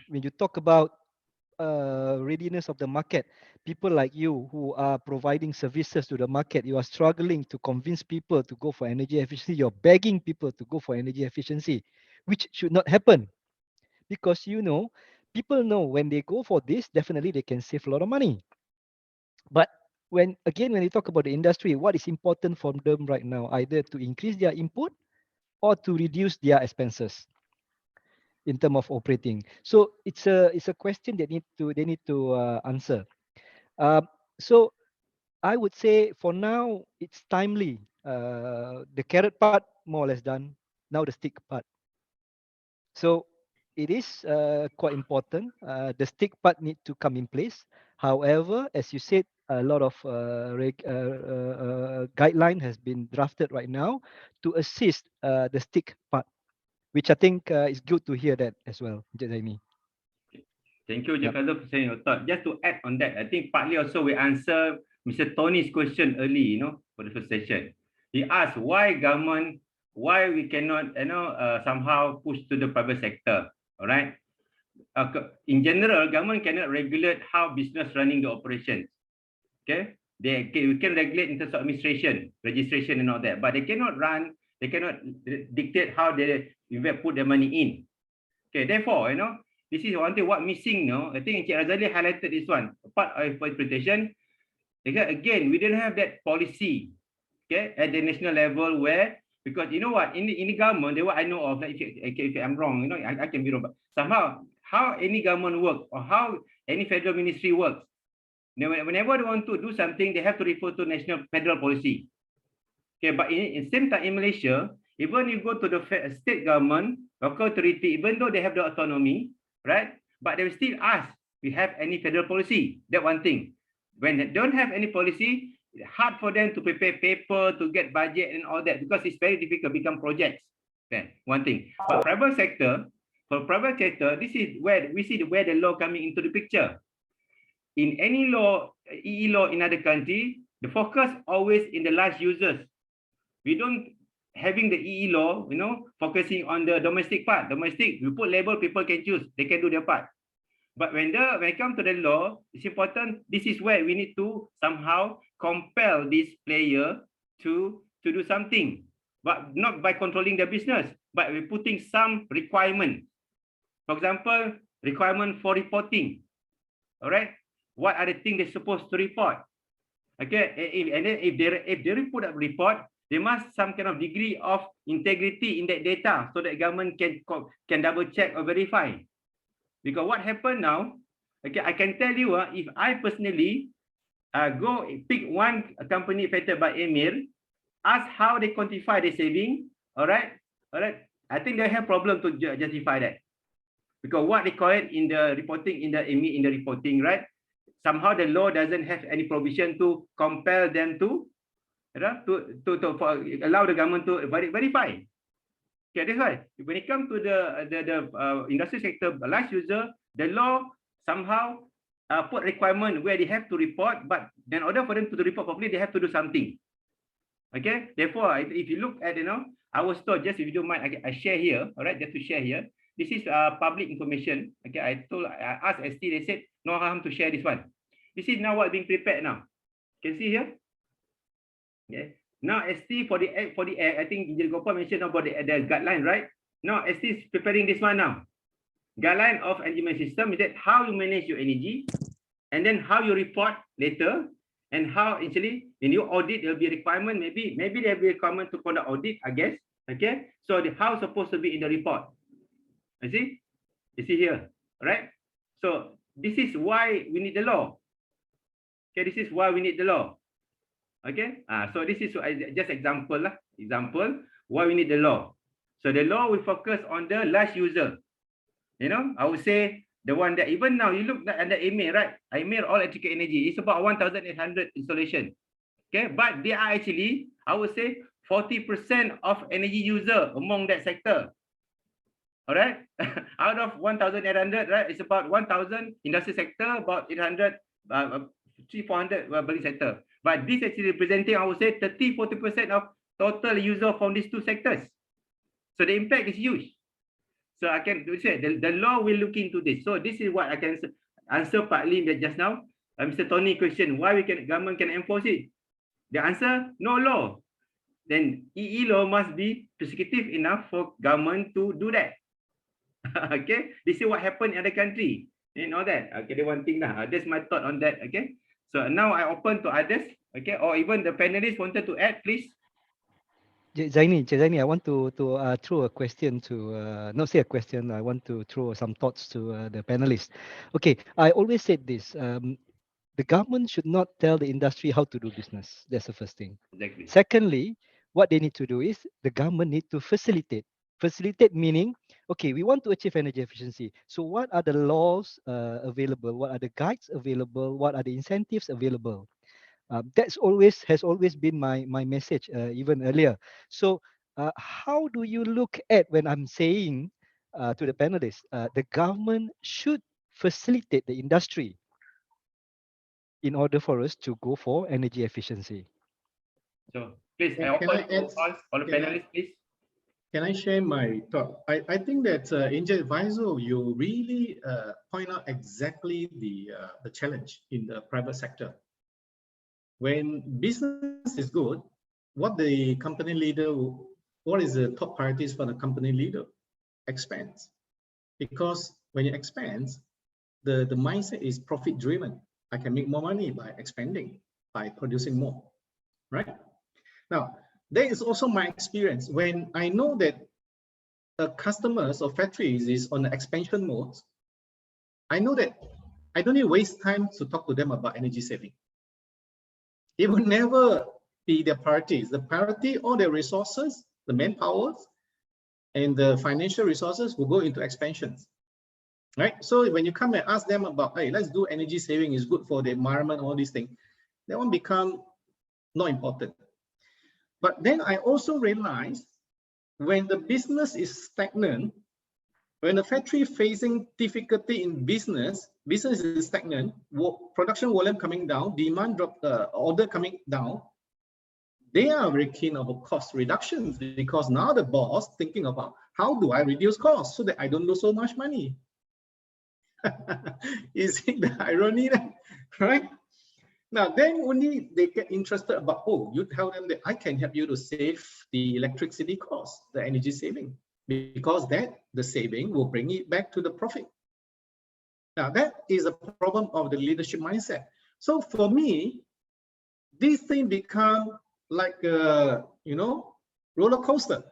When you talk about readiness of the market, people like you who are providing services to the market, you are struggling to convince people to go for energy efficiency. You're begging people to go for energy efficiency, which should not happen, because people know when they go for this, definitely they can save a lot of money. But when you talk about the industry, what is important for them right now, either to increase their input or to reduce their expenses in terms of operating. So it's a question that they need to answer. So I would say for now it's timely. The carrot part more or less done. Now the stick part. So it is quite important. The stick part need to come in place. However, as you said, a lot of guideline has been drafted right now to assist the stick part, which I think is good to hear that as well, Jaime. Thank you, Yep. Jakarta, for saying your thought. Just to add on that, I think partly also we answer Mr. Tony's question early, for the first session. He asked why we cannot, somehow push to the private sector. All right. In general, government cannot regulate how business running the operations. Okay. We can regulate in terms of administration, registration, and all that, but they cannot dictate how they put their money in. Okay. Therefore, this is one thing what missing, I think Encik Razali highlighted this one, part of interpretation. Again, we didn't have that policy, okay, at the national level where, because you know what, in the government, what I know of, like if I'm wrong, I can be wrong, but somehow, how any government works or how any federal ministry works, whenever they want to do something, they have to refer to national federal policy. Okay, but in same time in Malaysia, even you go to the state government, local authority, even though they have the autonomy, right? But they will still ask, we have any federal policy? That one thing. When they don't have any policy, it's hard for them to prepare paper, to get budget and all that, because it's very difficult to become projects. Okay, one thing. But for private sector, this is where we see where the law coming into the picture. In any law, EE law in other country, the focus always in the last users. We don't having the EE law, focusing on the domestic part. Domestic, you put label, people can choose, they can do their part. But when it comes to the law, it's important. This is where we need to somehow compel this player to do something, but not by controlling the business, but we're putting some requirement. For example, requirement for reporting. All right, what are the things they're supposed to report? Okay, and then if they put a report, there must some kind of degree of integrity in that data, so that government can double check or verify. Because what happened now, okay, I can tell you, if I personally go pick one company affected by EMIR, ask how they quantify the saving, all right, I think they have problem to justify that. Because what required in the reporting, in the reporting, right? Somehow the law doesn't have any provision to compel them to allow the government to verify. Okay, that's why when it comes to the industry sector, large user, the law somehow put requirement where they have to report, but in order for them to report properly, they have to do something. Okay, therefore, if you look at our store, just if you don't mind, I share here. All right, just to share here. This is public information. Okay, I asked ST, they said no harm to share this one. This is now what being prepared now. Can see here. Okay. Now ST for the I think Engineer Gopal mentioned about the guideline, right? Now ST is preparing this one now. Guideline of energy management system is that how you manage your energy, and then how you report later, and how actually when you audit there will be a requirement. Maybe there will be a requirement to conduct audit, I guess. Okay, so the how supposed to be in the report. You see here, right? So this is why we need the law. Okay, this is why we need the law. Okay, so this is just example why we need the law. So the law will focus on the large user. I would say the one that even now you look at the EMIR, right? EMIR all electrical energy, it's about 1,800 installation. Okay, but they are actually, I would say, 40% of energy user among that sector. All right, out of 1,800, right? It's about 1,000 industry sector, about 800, 300-400 building sector. But this actually representing, I would say, 30-40% of total user from these two sectors. So the impact is huge. So I can say the law will look into this. So this is what I can answer partly just now. Mr. Tony question, why government can enforce it? The answer, no law. Then EE law must be prescriptive enough for government to do that. Okay, this is what happened in other country. All that. Okay, the one thing lah. That's my thought on that. Okay. So now I open to others, okay, or even the panelists wanted to add, please. Zaini, I want to throw a question to, not say a question, I want to throw some thoughts to the panelists. Okay, I always said this, the government should not tell the industry how to do business. That's the first thing. Exactly. Secondly, what they need to do is the government need to facilitate. Facilitate meaning, okay, we want to achieve energy efficiency. So what are the laws available? What are the guides available? What are the incentives available? Has always been my message even earlier. So how do you look at when I'm saying to the panelists, the government should facilitate the industry in order for us to go for energy efficiency? So please, I open all the panelists, please. Can I share my thought? I think that Angel Advisor, you really point out exactly the challenge in the private sector. When business is good, what is the top priorities for the company leader? Expense. Because when you expand, the mindset is profit driven. I can make more money by expanding, by producing more, right? Now, there is also my experience when I know that customers or factories is on the expansion mode. I know that I don't need to waste time to talk to them about energy saving. It will never be their priorities. The priority, all their resources, the manpower, and the financial resources will go into expansions, right? So when you come and ask them about, hey, let's do energy saving, is good for the environment, all these things, that one become not important. But then I also realized when the business is stagnant, when the factory facing difficulty in business is stagnant, production volume coming down, demand drop, order coming down, they are very keen about cost reductions, because now the boss thinking about how do I reduce costs so that I don't lose so much money. Is it the irony then, right? Now, then only they get interested about, oh, you tell them that I can help you to save the electricity cost, the energy saving, because that the saving will bring it back to the profit. Now, that is a problem of the leadership mindset. So for me, this thing become like a, roller coaster.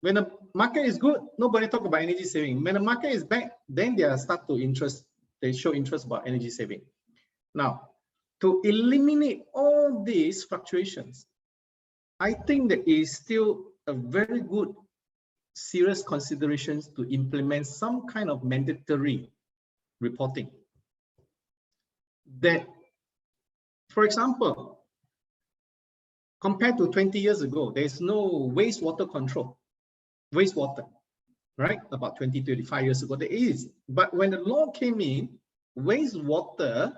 When the market is good, nobody talk about energy saving. When the market is bad, then they show interest about energy saving. Now, to eliminate all these fluctuations, I think that is still a very good, serious considerations to implement some kind of mandatory reporting. That, for example, compared to 20 years ago, there's no wastewater control. Wastewater, right? About 20, 25 years ago, there is. But when the law came in, wastewater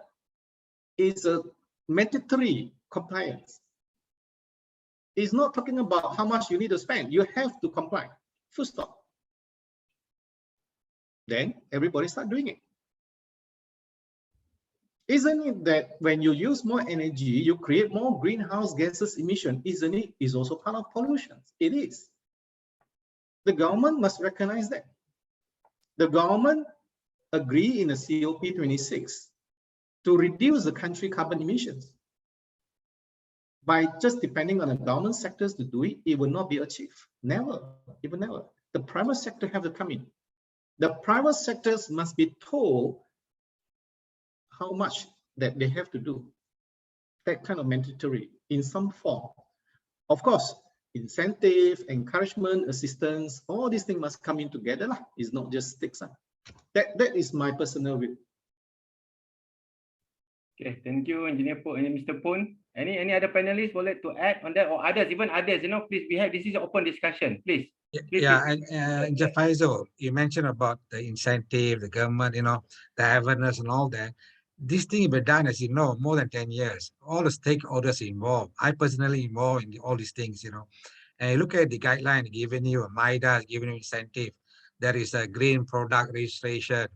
is a mandatory compliance. It's not talking about how much you need to spend. You have to comply. Full stop. Then everybody start doing it. Isn't it that when you use more energy, you create more greenhouse gases emission? Isn't it? Is also part of pollution. It is. The government must recognize that. The government agree in the COP26 to reduce the country carbon emissions. By just depending on the government sectors to do it, it will not be achieved. Never, even never. The private sector have to come in. The private sectors must be told how much that they have to do. That kind of mandatory in some form. Of course, incentive, encouragement, assistance, all these things must come in together. It's not just sticks. That is my personal view. Okay, thank you, Engineer Poon and Mr. Poon. Any other panelists would like to add on that, or others, even others, please behave. This is an open discussion, please. Yeah, and Jeff Faisal, you mentioned about the incentive, the government, the awareness and all that. This thing has been done, as you know, more than 10 years. All the stakeholders involved. I personally involved in all these things, And you look at the guideline given you, MIDA is giving you incentive. There is a green product registration.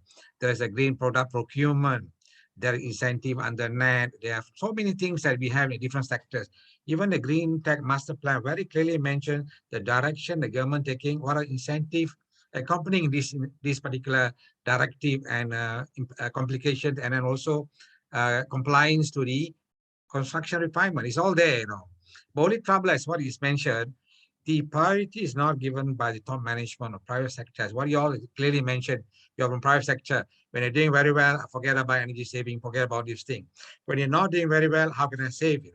There is a green product procurement. There is incentive under NET. There are so many things that we have in different sectors. Even the Green Tech Master Plan very clearly mentioned the direction the government taking, what are incentive accompanying this particular directive and complications, and then also compliance to the construction requirement. It's all there, But only trouble, as what is mentioned, the priority is not given by the top management of private sectors. What you all clearly mentioned, you're from private sector. When you're doing very well, forget about energy saving, forget about this thing. When you're not doing very well, how can I save,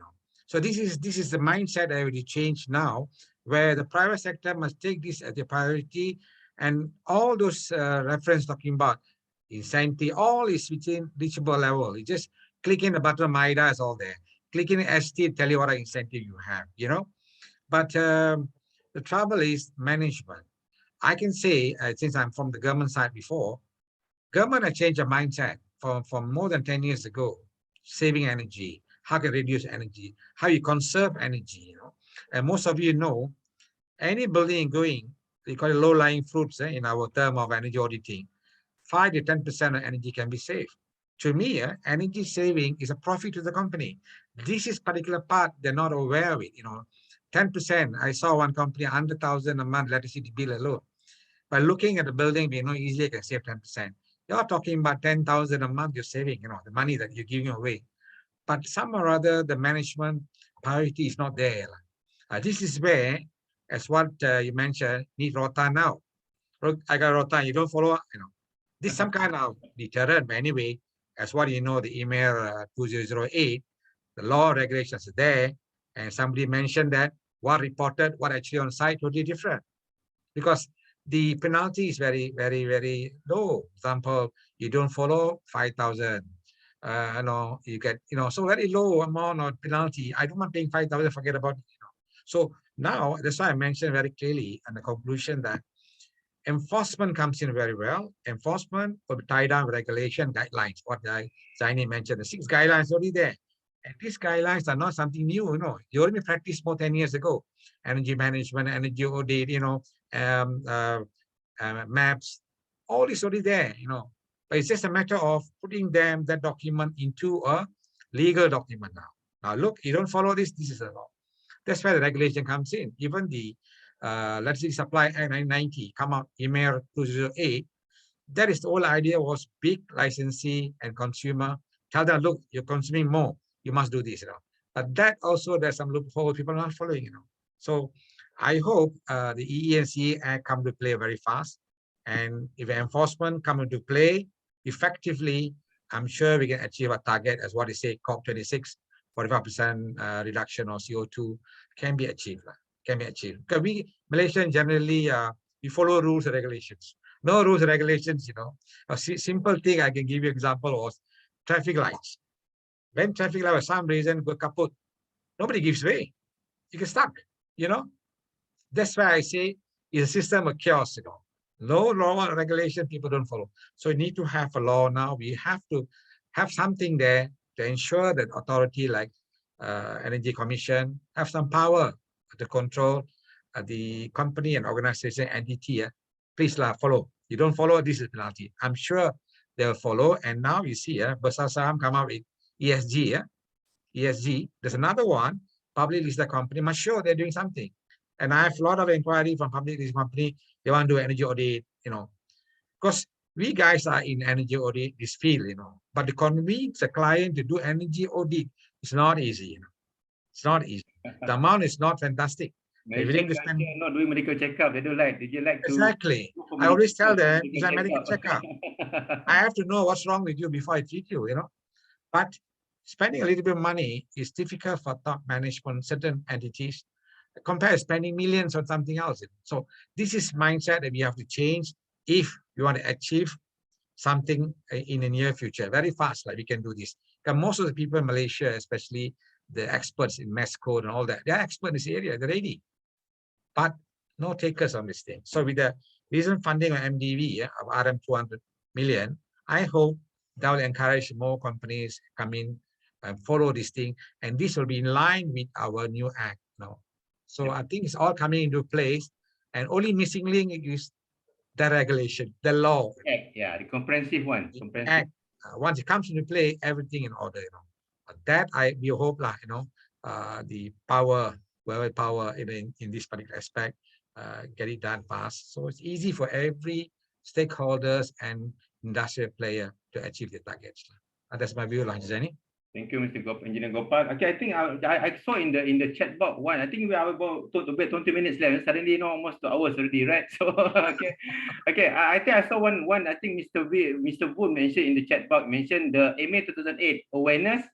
So this is the mindset that will change now, where the private sector must take this as a priority, and all those reference talking about incentive, all is within reachable level. You just click in the button, MIDA is all there. Click in ST, tell you what incentive you have, But the trouble is management. I can say, since I'm from the government side before, government has changed their mindset from more than 10 years ago. Saving energy, how can reduce energy, how you conserve energy, And most of you know, any building going, we call it low-lying fruits in our term of energy auditing, 5 to 10% of energy can be saved. To me, energy saving is a profit to the company. This is particular part they're not aware of it, 10%. I saw one company, 100,000 a month electricity bill alone. By looking at the building, we know easily I can save 10%. You're talking about 10,000 a month you're saving, the money that you're giving away. But some or other, the management priority is not there. This is where, as what you mentioned, need rota now. I got rota, you don't follow, This is some kind of deterrent. But anyway, as what you know, the email 2008, the law regulations are there, and somebody mentioned that what reported, what actually on site would be different, because the penalty is very, very, very low. For example, you don't follow 5,000. You get, so very low amount of penalty. I don't want paying 5,000, forget about it. So now that's why I mentioned very clearly in the conclusion that enforcement comes in very well. Enforcement will be tied down with regulation guidelines. What Zaini mentioned, the 6 guidelines already there. And these guidelines are not something new, You already practiced more 10 years ago. Energy management, energy audit, maps, all is already there, But it's just a matter of putting that document into a legal document now. Now, look, you don't follow this, this is a law. That's where the regulation comes in. Even the, let's say, Supply Act 1990 come out, EMER 2008, that is the whole idea was big licensee and consumer. Tell them, look, you're consuming more, you must do this, But that also, there's some loophole people are not following, So I hope the EENC Act come to play very fast. And if enforcement come into play effectively, I'm sure we can achieve a target as what they say, COP26, 45% reduction of CO2 can be achieved. Because we, Malaysians generally, we follow rules and regulations. No rules and regulations, A simple thing I can give you example was traffic lights. When traffic light for some reason go kaput, nobody gives way. You get stuck, That's why I say it's a system of chaos, No law and regulation, people don't follow. So we need to have a law now. We have to have something there to ensure that authority like Energy Commission have some power to control the company and organization entity. Please follow. You don't follow, this is penalty. I'm sure they'll follow. And now you see, Besar Saham come out with ESG. ESG. There's another one, public listed company, must show they're doing something. And I have a lot of inquiry from public listed company. They want to do energy audit, because we guys are in energy audit, this field, But to convince a client to do energy audit is not easy, It's not easy. The amount is not fantastic. They're willing to spend. Not doing medical checkup. They don't like. They just like to. Exactly. I always tell them it's a medical checkup. I have to know what's wrong with you before I treat you, But spending a little bit of money is difficult for top management, certain entities, compared to spending millions on something else. So this is mindset that we have to change if we want to achieve something in the near future, very fast, like we can do this. Because most of the people in Malaysia, especially the experts in mass code and all that, they're expert in this area, they're ready. But no takers on this thing. So with the recent funding of MDV of RM 200 million, I hope that will encourage more companies come in and follow this thing. And this will be in line with our new act now. So I think it's all coming into place. And only missing link is the regulation, the law. Yeah, the comprehensive one. Act. Once it comes into play, everything in order, That we hope, the power, whoever power in this particular aspect, get it done fast. So it's easy for every stakeholders and industrial player to achieve the targets. That's my view, Jenny. Thank you, Mr. Engineer Gopal. Okay, I think I saw in the chat box one. I think we are about 20 minutes left. Suddenly, almost 2 hours already, right? So okay. I think I saw one. I think Mr. Poon mentioned in the chat box mentioned the MA 2008 awareness.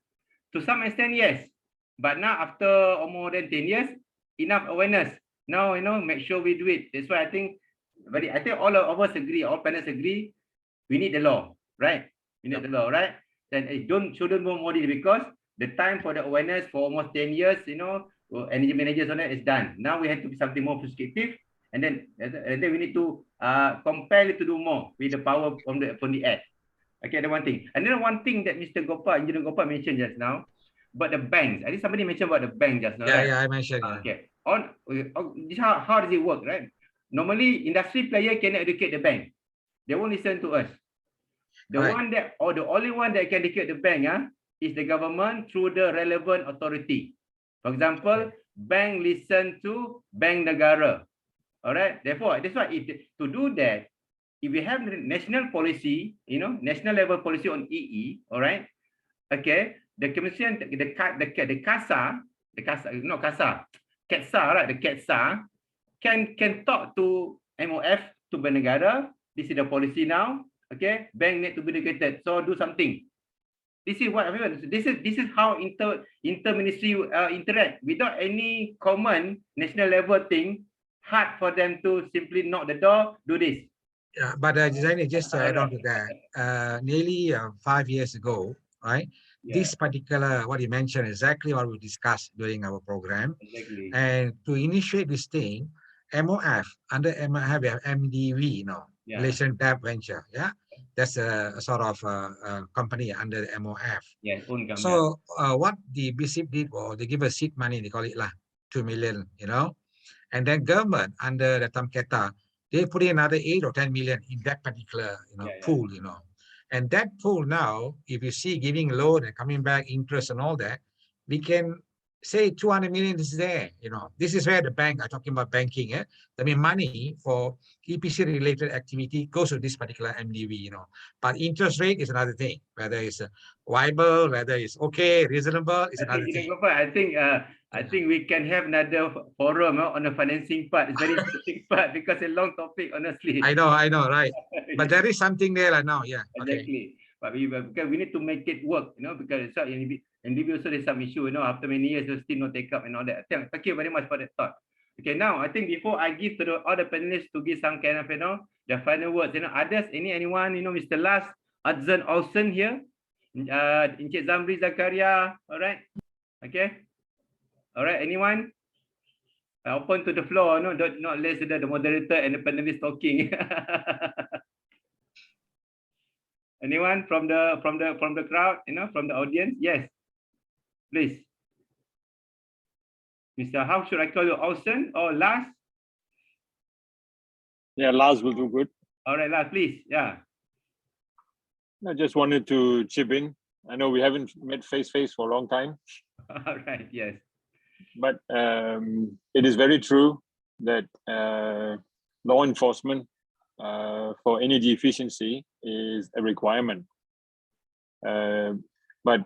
To some extent, yes. But now after more than 10 years, enough awareness. Now, make sure we do it. That's why I think all of us agree, all panelists agree, we need the law, right? We need the law, right? Then shouldn't go more because the time for the awareness for almost 10 years, energy managers on that is done. Now we have to be something more prescriptive, and then we need to compel it to do more with the power from the act. Okay, the one thing. And then one thing that Mr. Engineer Gopal mentioned just now, but the banks. I think somebody mentioned about the bank just now. Yeah, right? I mentioned. Yeah. Okay. How does it work, right? Normally, industry player cannot educate the bank. They won't listen to us. The only one that can educate the bank is the government through the relevant authority. For example, bank listen to Bank Negara. All right. Therefore, that's why to do that, if we have national policy, national level policy on EE, all right. Okay. The commission, the CASA, right? The CASA can talk to MOF, to Bank Negara. This is the policy now. Okay, bank need to be educated. So do something. This is what I mean. This is how inter-ministry interact without any common national level thing. Hard for them to simply knock the door. Do this. Yeah, but just to add on to that, nearly 5 years ago, right? Yeah. This particular, what you mentioned, exactly what we discussed during our program. Exactly. And to initiate this thing, MOF, under MOF, we have MDV, Malaysian Debt Venture, yeah? That's a sort of company under the MOF. Yes, own company. So what the BSIP did was they give us seed money, they call it lah, 2 million, you know, and then government under the Tamketa, they put in another 8 or 10 million in that particular, you know, pool, you know. And that pool now, if you see giving loan and coming back interest and all that, we can say 200 million is there, you know. This is where the bank, I'm talking about banking, I mean, money for EPC related activity goes to this particular MDV, you know. But interest rate is another thing, whether it's viable, whether it's okay, reasonable, is another thing. I think we can have another forum on the financing part. It's very interesting part because it's a long topic, honestly. I know, right? But there is something there like now, yeah. Exactly. But because we need to make it work, you know, because it's not NDB also there's some issue, you know, after many years they still not take up and all that. Thank you very much for that thought. Okay, now I think before I give to all the panelists to give some kind of, you know, the final words, you know, others, anyone, you know, Mr. Last, Adzan Olsen here, Encik Zamri Zakaria, all right, okay, all right, anyone? Open to the floor, no, not less than the moderator and the panelists talking. Anyone from the crowd, you know, from the audience? Yes, please. Mr. How should I call you, Olsen or Last? Yeah, Lars will do good. All right, Last, please. Yeah. I just wanted to chip in. I know we haven't met face to face for a long time. All right. Yes. But it is very true that law enforcement for energy efficiency is a requirement. But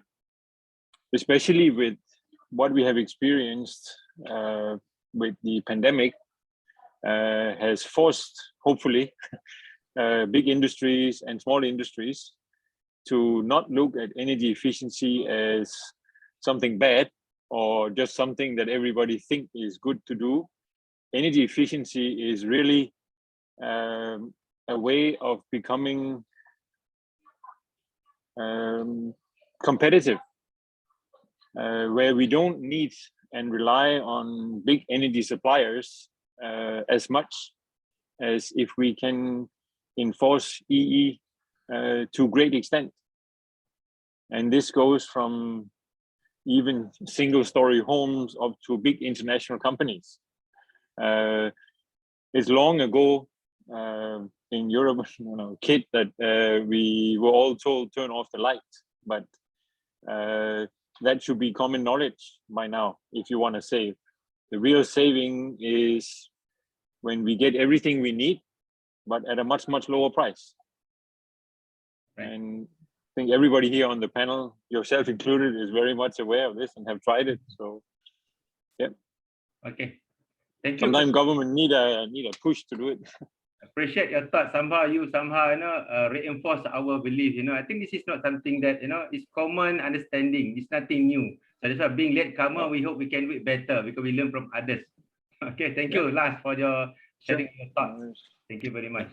especially with what we have experienced with the pandemic, has forced, hopefully, big industries and small industries to not look at energy efficiency as something bad or just something that everybody think is good to do. Energy efficiency is really a way of becoming competitive, where we don't need and rely on big energy suppliers as much as if we can enforce EE to a great extent. And this goes from even single-story homes up to big international companies. It's long ago in Europe, you know, kid that we were all told turn off the light, but that should be common knowledge by now. If you want to save, the real saving is when we get everything we need, but at a much lower price. And I think everybody here on the panel, yourself included, is very much aware of this and have tried it. So, yeah. Okay. Thank you. Sometimes government need a push to do it. Appreciate your thoughts. Somehow you know, reinforce our belief. You know, I think this is not something that, you know, is common understanding. It's nothing new. So that's why being latecomer, we hope we can do it better because we learn from others. Okay. Thank you, Last, for your sharing your thoughts. Thank you very much.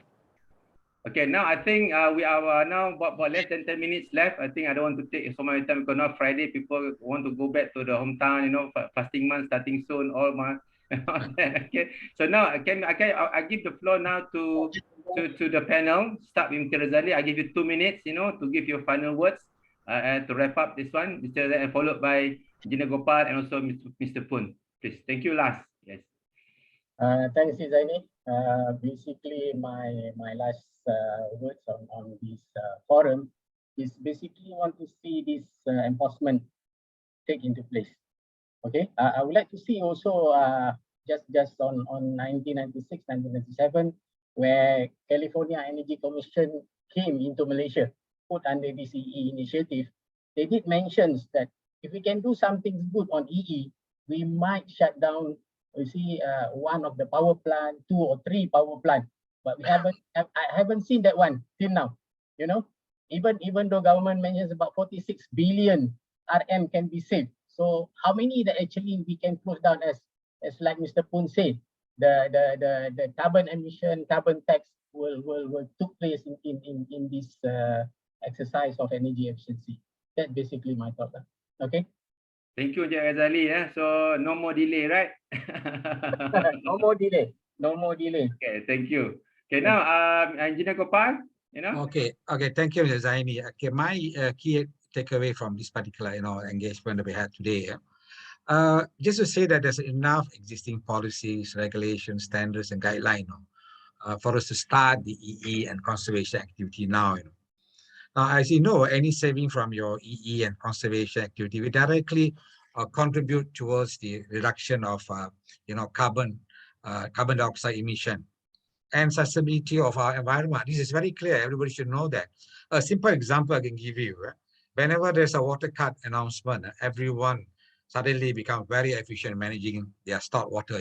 Okay, now I think we are now about less than 10 minutes left. I think I don't want to take so much time because now Friday people want to go back to the hometown, you know, fasting month starting soon, all month. Okay, so now I give the floor now to the panel. Start with Mr. Razali. I give you 2 minutes, you know, to give your final words to wrap up this one. Mr. Razali, followed by Engineer Gopal and also Mr. Poon. Please, thank you. Last, yes. Thanks, Zaini. Basically, my last words on this forum is basically want to see this enforcement take into place. Okay, I would like to see also just on 1996, 1997, where California Energy Commission came into Malaysia, put under this EE initiative. They did mention that if we can do something good on EE, we might shut down, you see, one of the power plant, 2 or 3 power plant, but I haven't seen that one till now. You know, even though government mentions about 46 billion RM can be saved. So how many that actually we can close down as like Mr. Poon said, the carbon emission, carbon tax will took place in this exercise of energy efficiency. That's basically my thought. Okay. Thank you, Encik Razali. So no more delay, right? No more delay. No more delay. Okay, thank you. Okay, now Engineer Gopal, you know. Okay, thank you, Mr. Zaini. Okay, my key takeaway from this particular, engagement that we had today, just to say that there's enough existing policies, regulations, standards, and guidelines for us to start the EE and conservation activity now. Now, as you know, any saving from your EE and conservation activity will directly contribute towards the reduction of, carbon dioxide emission and sustainability of our environment. This is very clear. Everybody should know that. A simple example I can give you. Whenever there's a water cut announcement, everyone suddenly becomes very efficient in managing their stored water.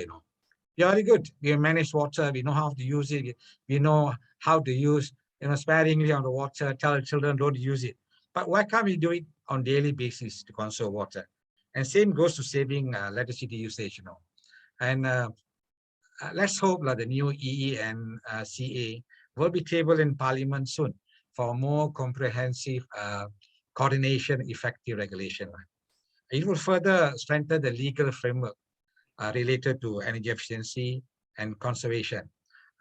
Yeah, very good. We manage water. We know how to use it. We know how to use, sparingly on the water. Tell children don't use it. But why can't we do it on daily basis to conserve water? And same goes to saving electricity usage. And let's hope that the new EE and CA will be tabled in Parliament soon for more comprehensive coordination, effective regulation. It will further strengthen the legal framework related to energy efficiency and conservation,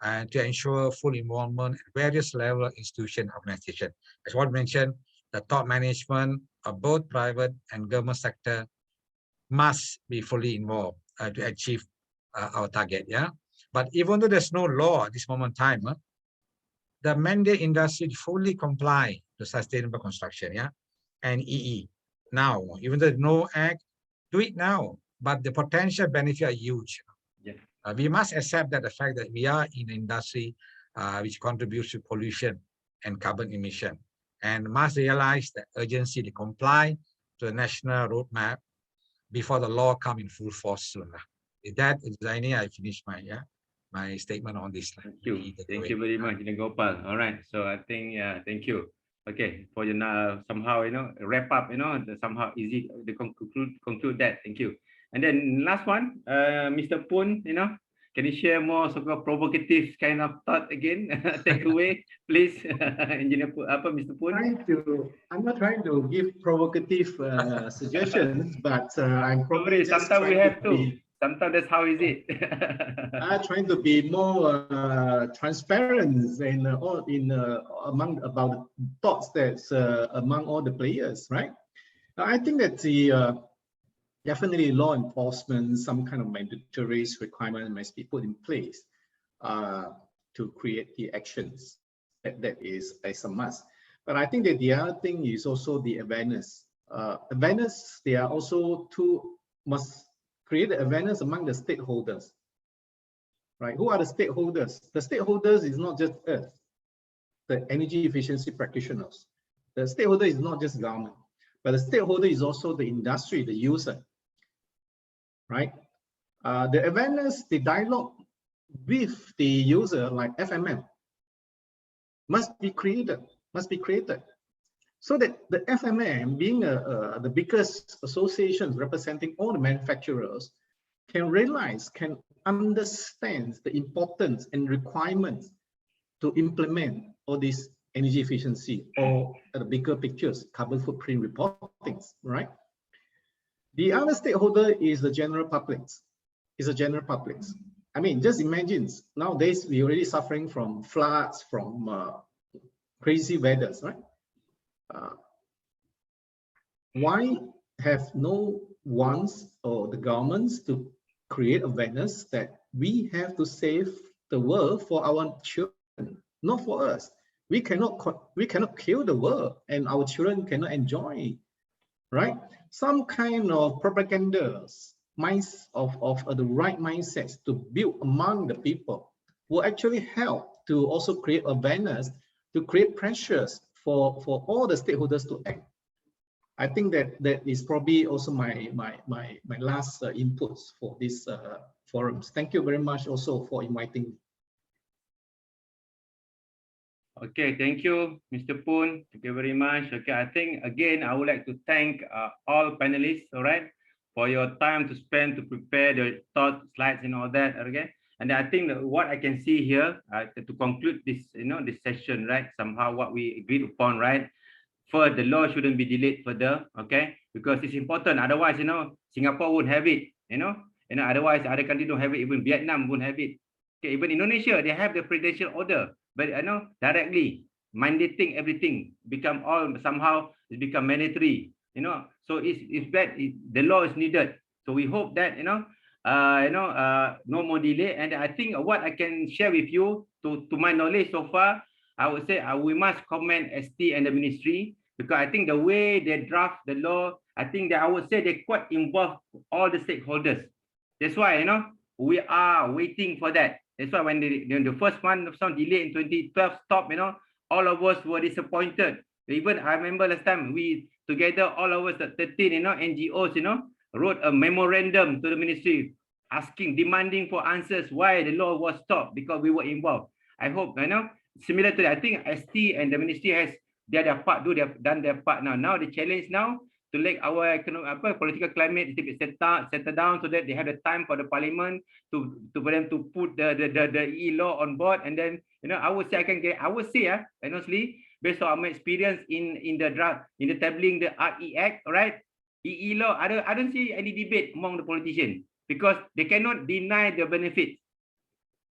and to ensure full involvement at various levels of institution organization. As what mentioned, the top management of both private and government sector must be fully involved to achieve our target. Yeah, but even though there's no law at this moment in time, the mandate industry fully comply to sustainable construction. Yeah, and EE now. Even though there's no act, do it now. But the potential benefits are huge. Yeah. We must accept that the fact that we are in an industry which contributes to pollution and carbon emission, and must realize the urgency to comply to the national roadmap before the law come in full force soon. With that, Zaini, I finish my statement on this. Thank you very much, Gopal. All right, so I think thank you. Okay, for you now somehow wrap up, somehow easy to conclude that. Thank you. And then last one, Mr. Poon, can you share more so-called provocative kind of thought again? Takeaway, please, Engineer Mr. Poon. I'm not trying to give provocative suggestions, but I'm probably just sometimes we have to. Sometimes that's how is it. I'm trying to be more transparent among about the thoughts that's among all the players, right? Now, I think that the definitely law enforcement, some kind of mandatory requirement must be put in place to create the actions. That is a must. But I think that the other thing is also the awareness. Awareness, they are also must create the awareness among the stakeholders, right? Who are the stakeholders? The stakeholders is not just us, the energy efficiency practitioners. The stakeholder is not just government, but the stakeholder is also the industry, the user, right? The awareness, the dialogue with the user, like FMM, must be created, so that the FMM, being the biggest association representing all the manufacturers, can realize, can understand the importance and requirements to implement all these energy efficiency or the bigger pictures, carbon footprint reporting, right? The other stakeholder is the general public. I mean, just imagine, nowadays we're already suffering from floods, from crazy weathers, right? Why have no ones or the governments to create awareness that we have to save the world for our children, not for us? We cannot kill the world, and our children cannot enjoy, right? Some kind of propaganda, of the right mindsets to build among the people will actually help to also create awareness, to create pressures for all the stakeholders to act. I think that is probably also my last inputs for this forums. Thank you very much also for inviting me. Okay, thank you, Mr. Poon. Thank you very much. Okay, I think again I would like to thank all panelists, all right, for your time to spend to prepare the thought slides and all that. Okay, and I think that what I can see here to conclude this, this session, right? Somehow what we agreed upon, right? First, the law shouldn't be delayed further, okay? Because it's important. Otherwise, Singapore won't have it, otherwise other countries don't have it. Even Vietnam won't have it. Okay, even Indonesia, they have the presidential order, but directly mandating everything, become all somehow it become mandatory, you know. So it's bad. The law is needed. So we hope that no more delay. And I think what I can share with you, to my knowledge so far, I would say we must commend ST and the ministry, because I think the way they draft the law, I think that I would say they quite involve all the stakeholders. That's why we are waiting for that. That's why when the first one some delay in 2012 stopped, all of us were disappointed. Even I remember last time we together, all of us, 13 NGOs, wrote a memorandum to the ministry asking, demanding for answers why the law was stopped, because we were involved. I hope, similar to that, I think ST and the ministry has their part, they've done their part now. Now the challenge now to let our economic, political climate settle down, so that they have the time for the parliament for them to put the e-law on board. And then I would say honestly, based on my experience in the draft, in the tabling the RE Act, right? E-law, I don't see any debate among the politicians, because they cannot deny the benefits.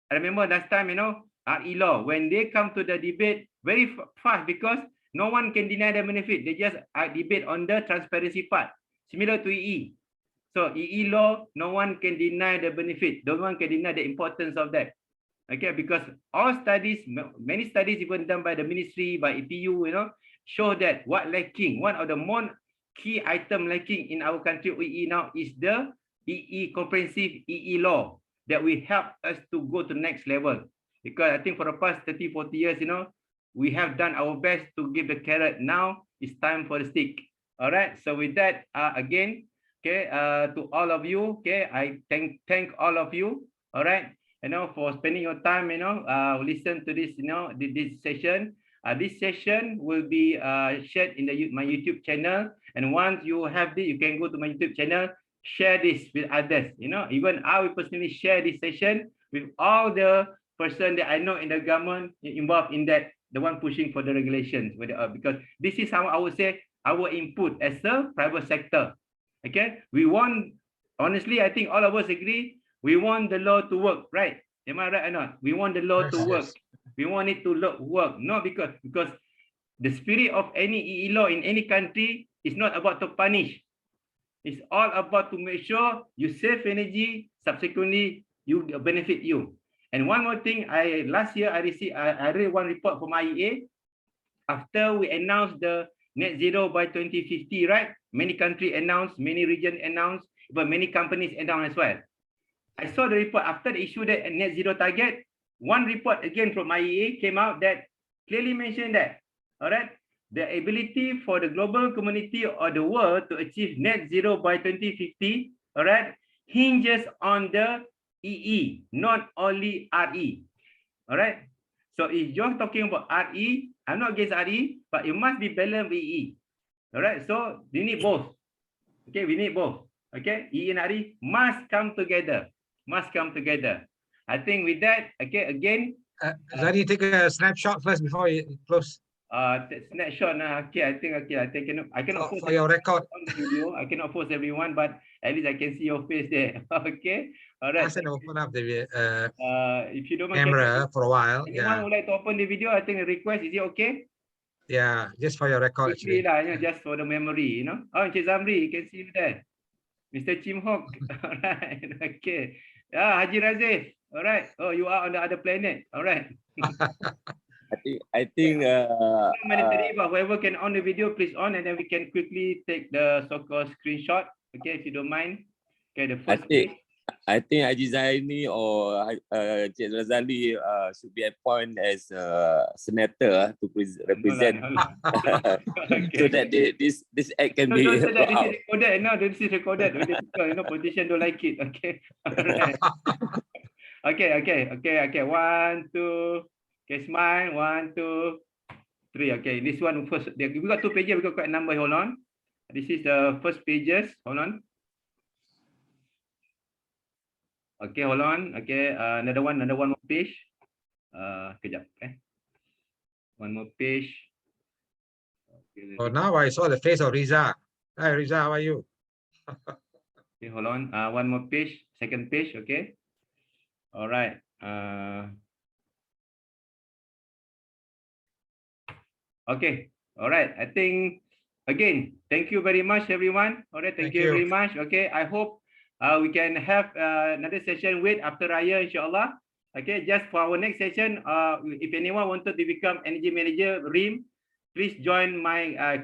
I remember last time, RE law, when they come to the debate very fast, because no one can deny the benefit. They just debate on the transparency part, similar to EE. So EE law, no one can deny the benefit. No one can deny the importance of that. Okay, because all studies, many studies even done by the ministry, by EPU, show that what lacking, one of the more key item lacking in our country EE now is the EE comprehensive EE law that will help us to go to the next level. Because I think for the past 30, 40 years, we have done our best to give the carrot. Now it's time for the stick. All right. So with that, again, okay, to all of you, okay, I thank all of you. All right, for spending your time, listen to this, this session. This session will be shared in my YouTube channel. And once you have this, you can go to my YouTube channel, share this with others. Even I will personally share this session with all the person that I know in the government involved in that, the one pushing for the regulations, because this is how I would say our input as a private sector. Okay, we want, honestly, I think all of us agree, we want the law to work, right? Am I right or not? We want the law to work. We want it to work. No, because the spirit of any EE law in any country is not about to punish. It's all about to make sure you save energy, subsequently you benefit you. And one more thing, last year I read one report from IEA. After we announced the net zero by 2050, right? Many countries announced, many regions announced, but many companies announced as well. I saw the report after they issued the net zero target. One report again from IEA came out that clearly mentioned that, all right, the ability for the global community or the world to achieve net zero by 2050, all right, hinges on the EE, not only RE. All right. So if you're talking about RE, I'm not against RE, but it must be balanced with EE. All right. So we need both. Okay, we need both. Okay, EE and RE must come together. Must come together. I think with that, okay, again. Zari, take a snapshot first before you close. Snapshot. Okay, I think I cannot post for your record on the video. I cannot post everyone, but at least I can see your face there. Okay. All right. I open up the if you don't mind, camera for a while. Anyone would like to open the video? I think a request. Is it okay? Yeah, just for your record. Quickly, just for the memory, Oh, Encik Zamri, you can see you there. Mr. Chim Hock. All right. Okay. Haji Razif. All right. Oh, you are on the other planet. All right. I think mandatory, but whoever can on the video, please on, and then we can quickly take the so-called screenshot. Okay, if you don't mind. Okay, the first page. I think Haji Zaini or Cik Razali should be appointed as senator to represent, so that this act can be. This is recorded. No, this is recorded. Politicians don't like it. Okay. All right. Okay. 1, 2. Okay, smile. 1, 2, 3. Okay, this one first. We got 2 pages. We got quite a number. Hold on. This is the first pages. Hold on. Okay, hold on. Okay, another one more page. Kejap. One more page. Okay, oh, now I saw the face of Riza. Hi, Riza, how are you? Okay, hold on. One more page. Second page. Okay. All right. Okay. All right. I think again, thank you very much, everyone. All right. Thank you very much. Okay. I hope we can have another session with after Raya, inshallah. Okay. Just for our next session, if anyone wanted to become energy manager, RIM, please join my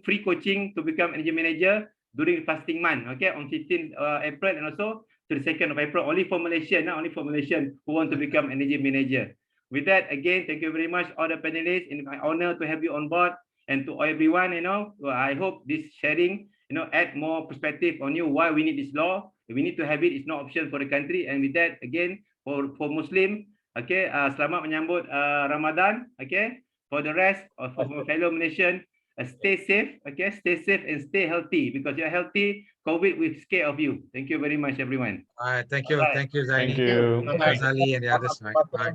free coaching to become energy manager during fasting month. Okay. On 15th April and also to the 2nd of April, only for Malaysian, only for Malaysian who want to become energy manager. With that, again, thank you very much, all the panelists. It's my honor to have you on board, and to everyone, I hope this sharing, add more perspective on you why we need this law. We need to have it. It's no option for the country. And with that, again, for Muslim, okay, selamat menyambut Ramadan. Okay, for the rest of my fellow Malaysian, stay safe. Okay, stay safe and stay healthy, because you're healthy. COVID will scare of you. Thank you very much, everyone. All right, thank you, thank you, Zaini. Thank you. Razali and the others. Right. All right.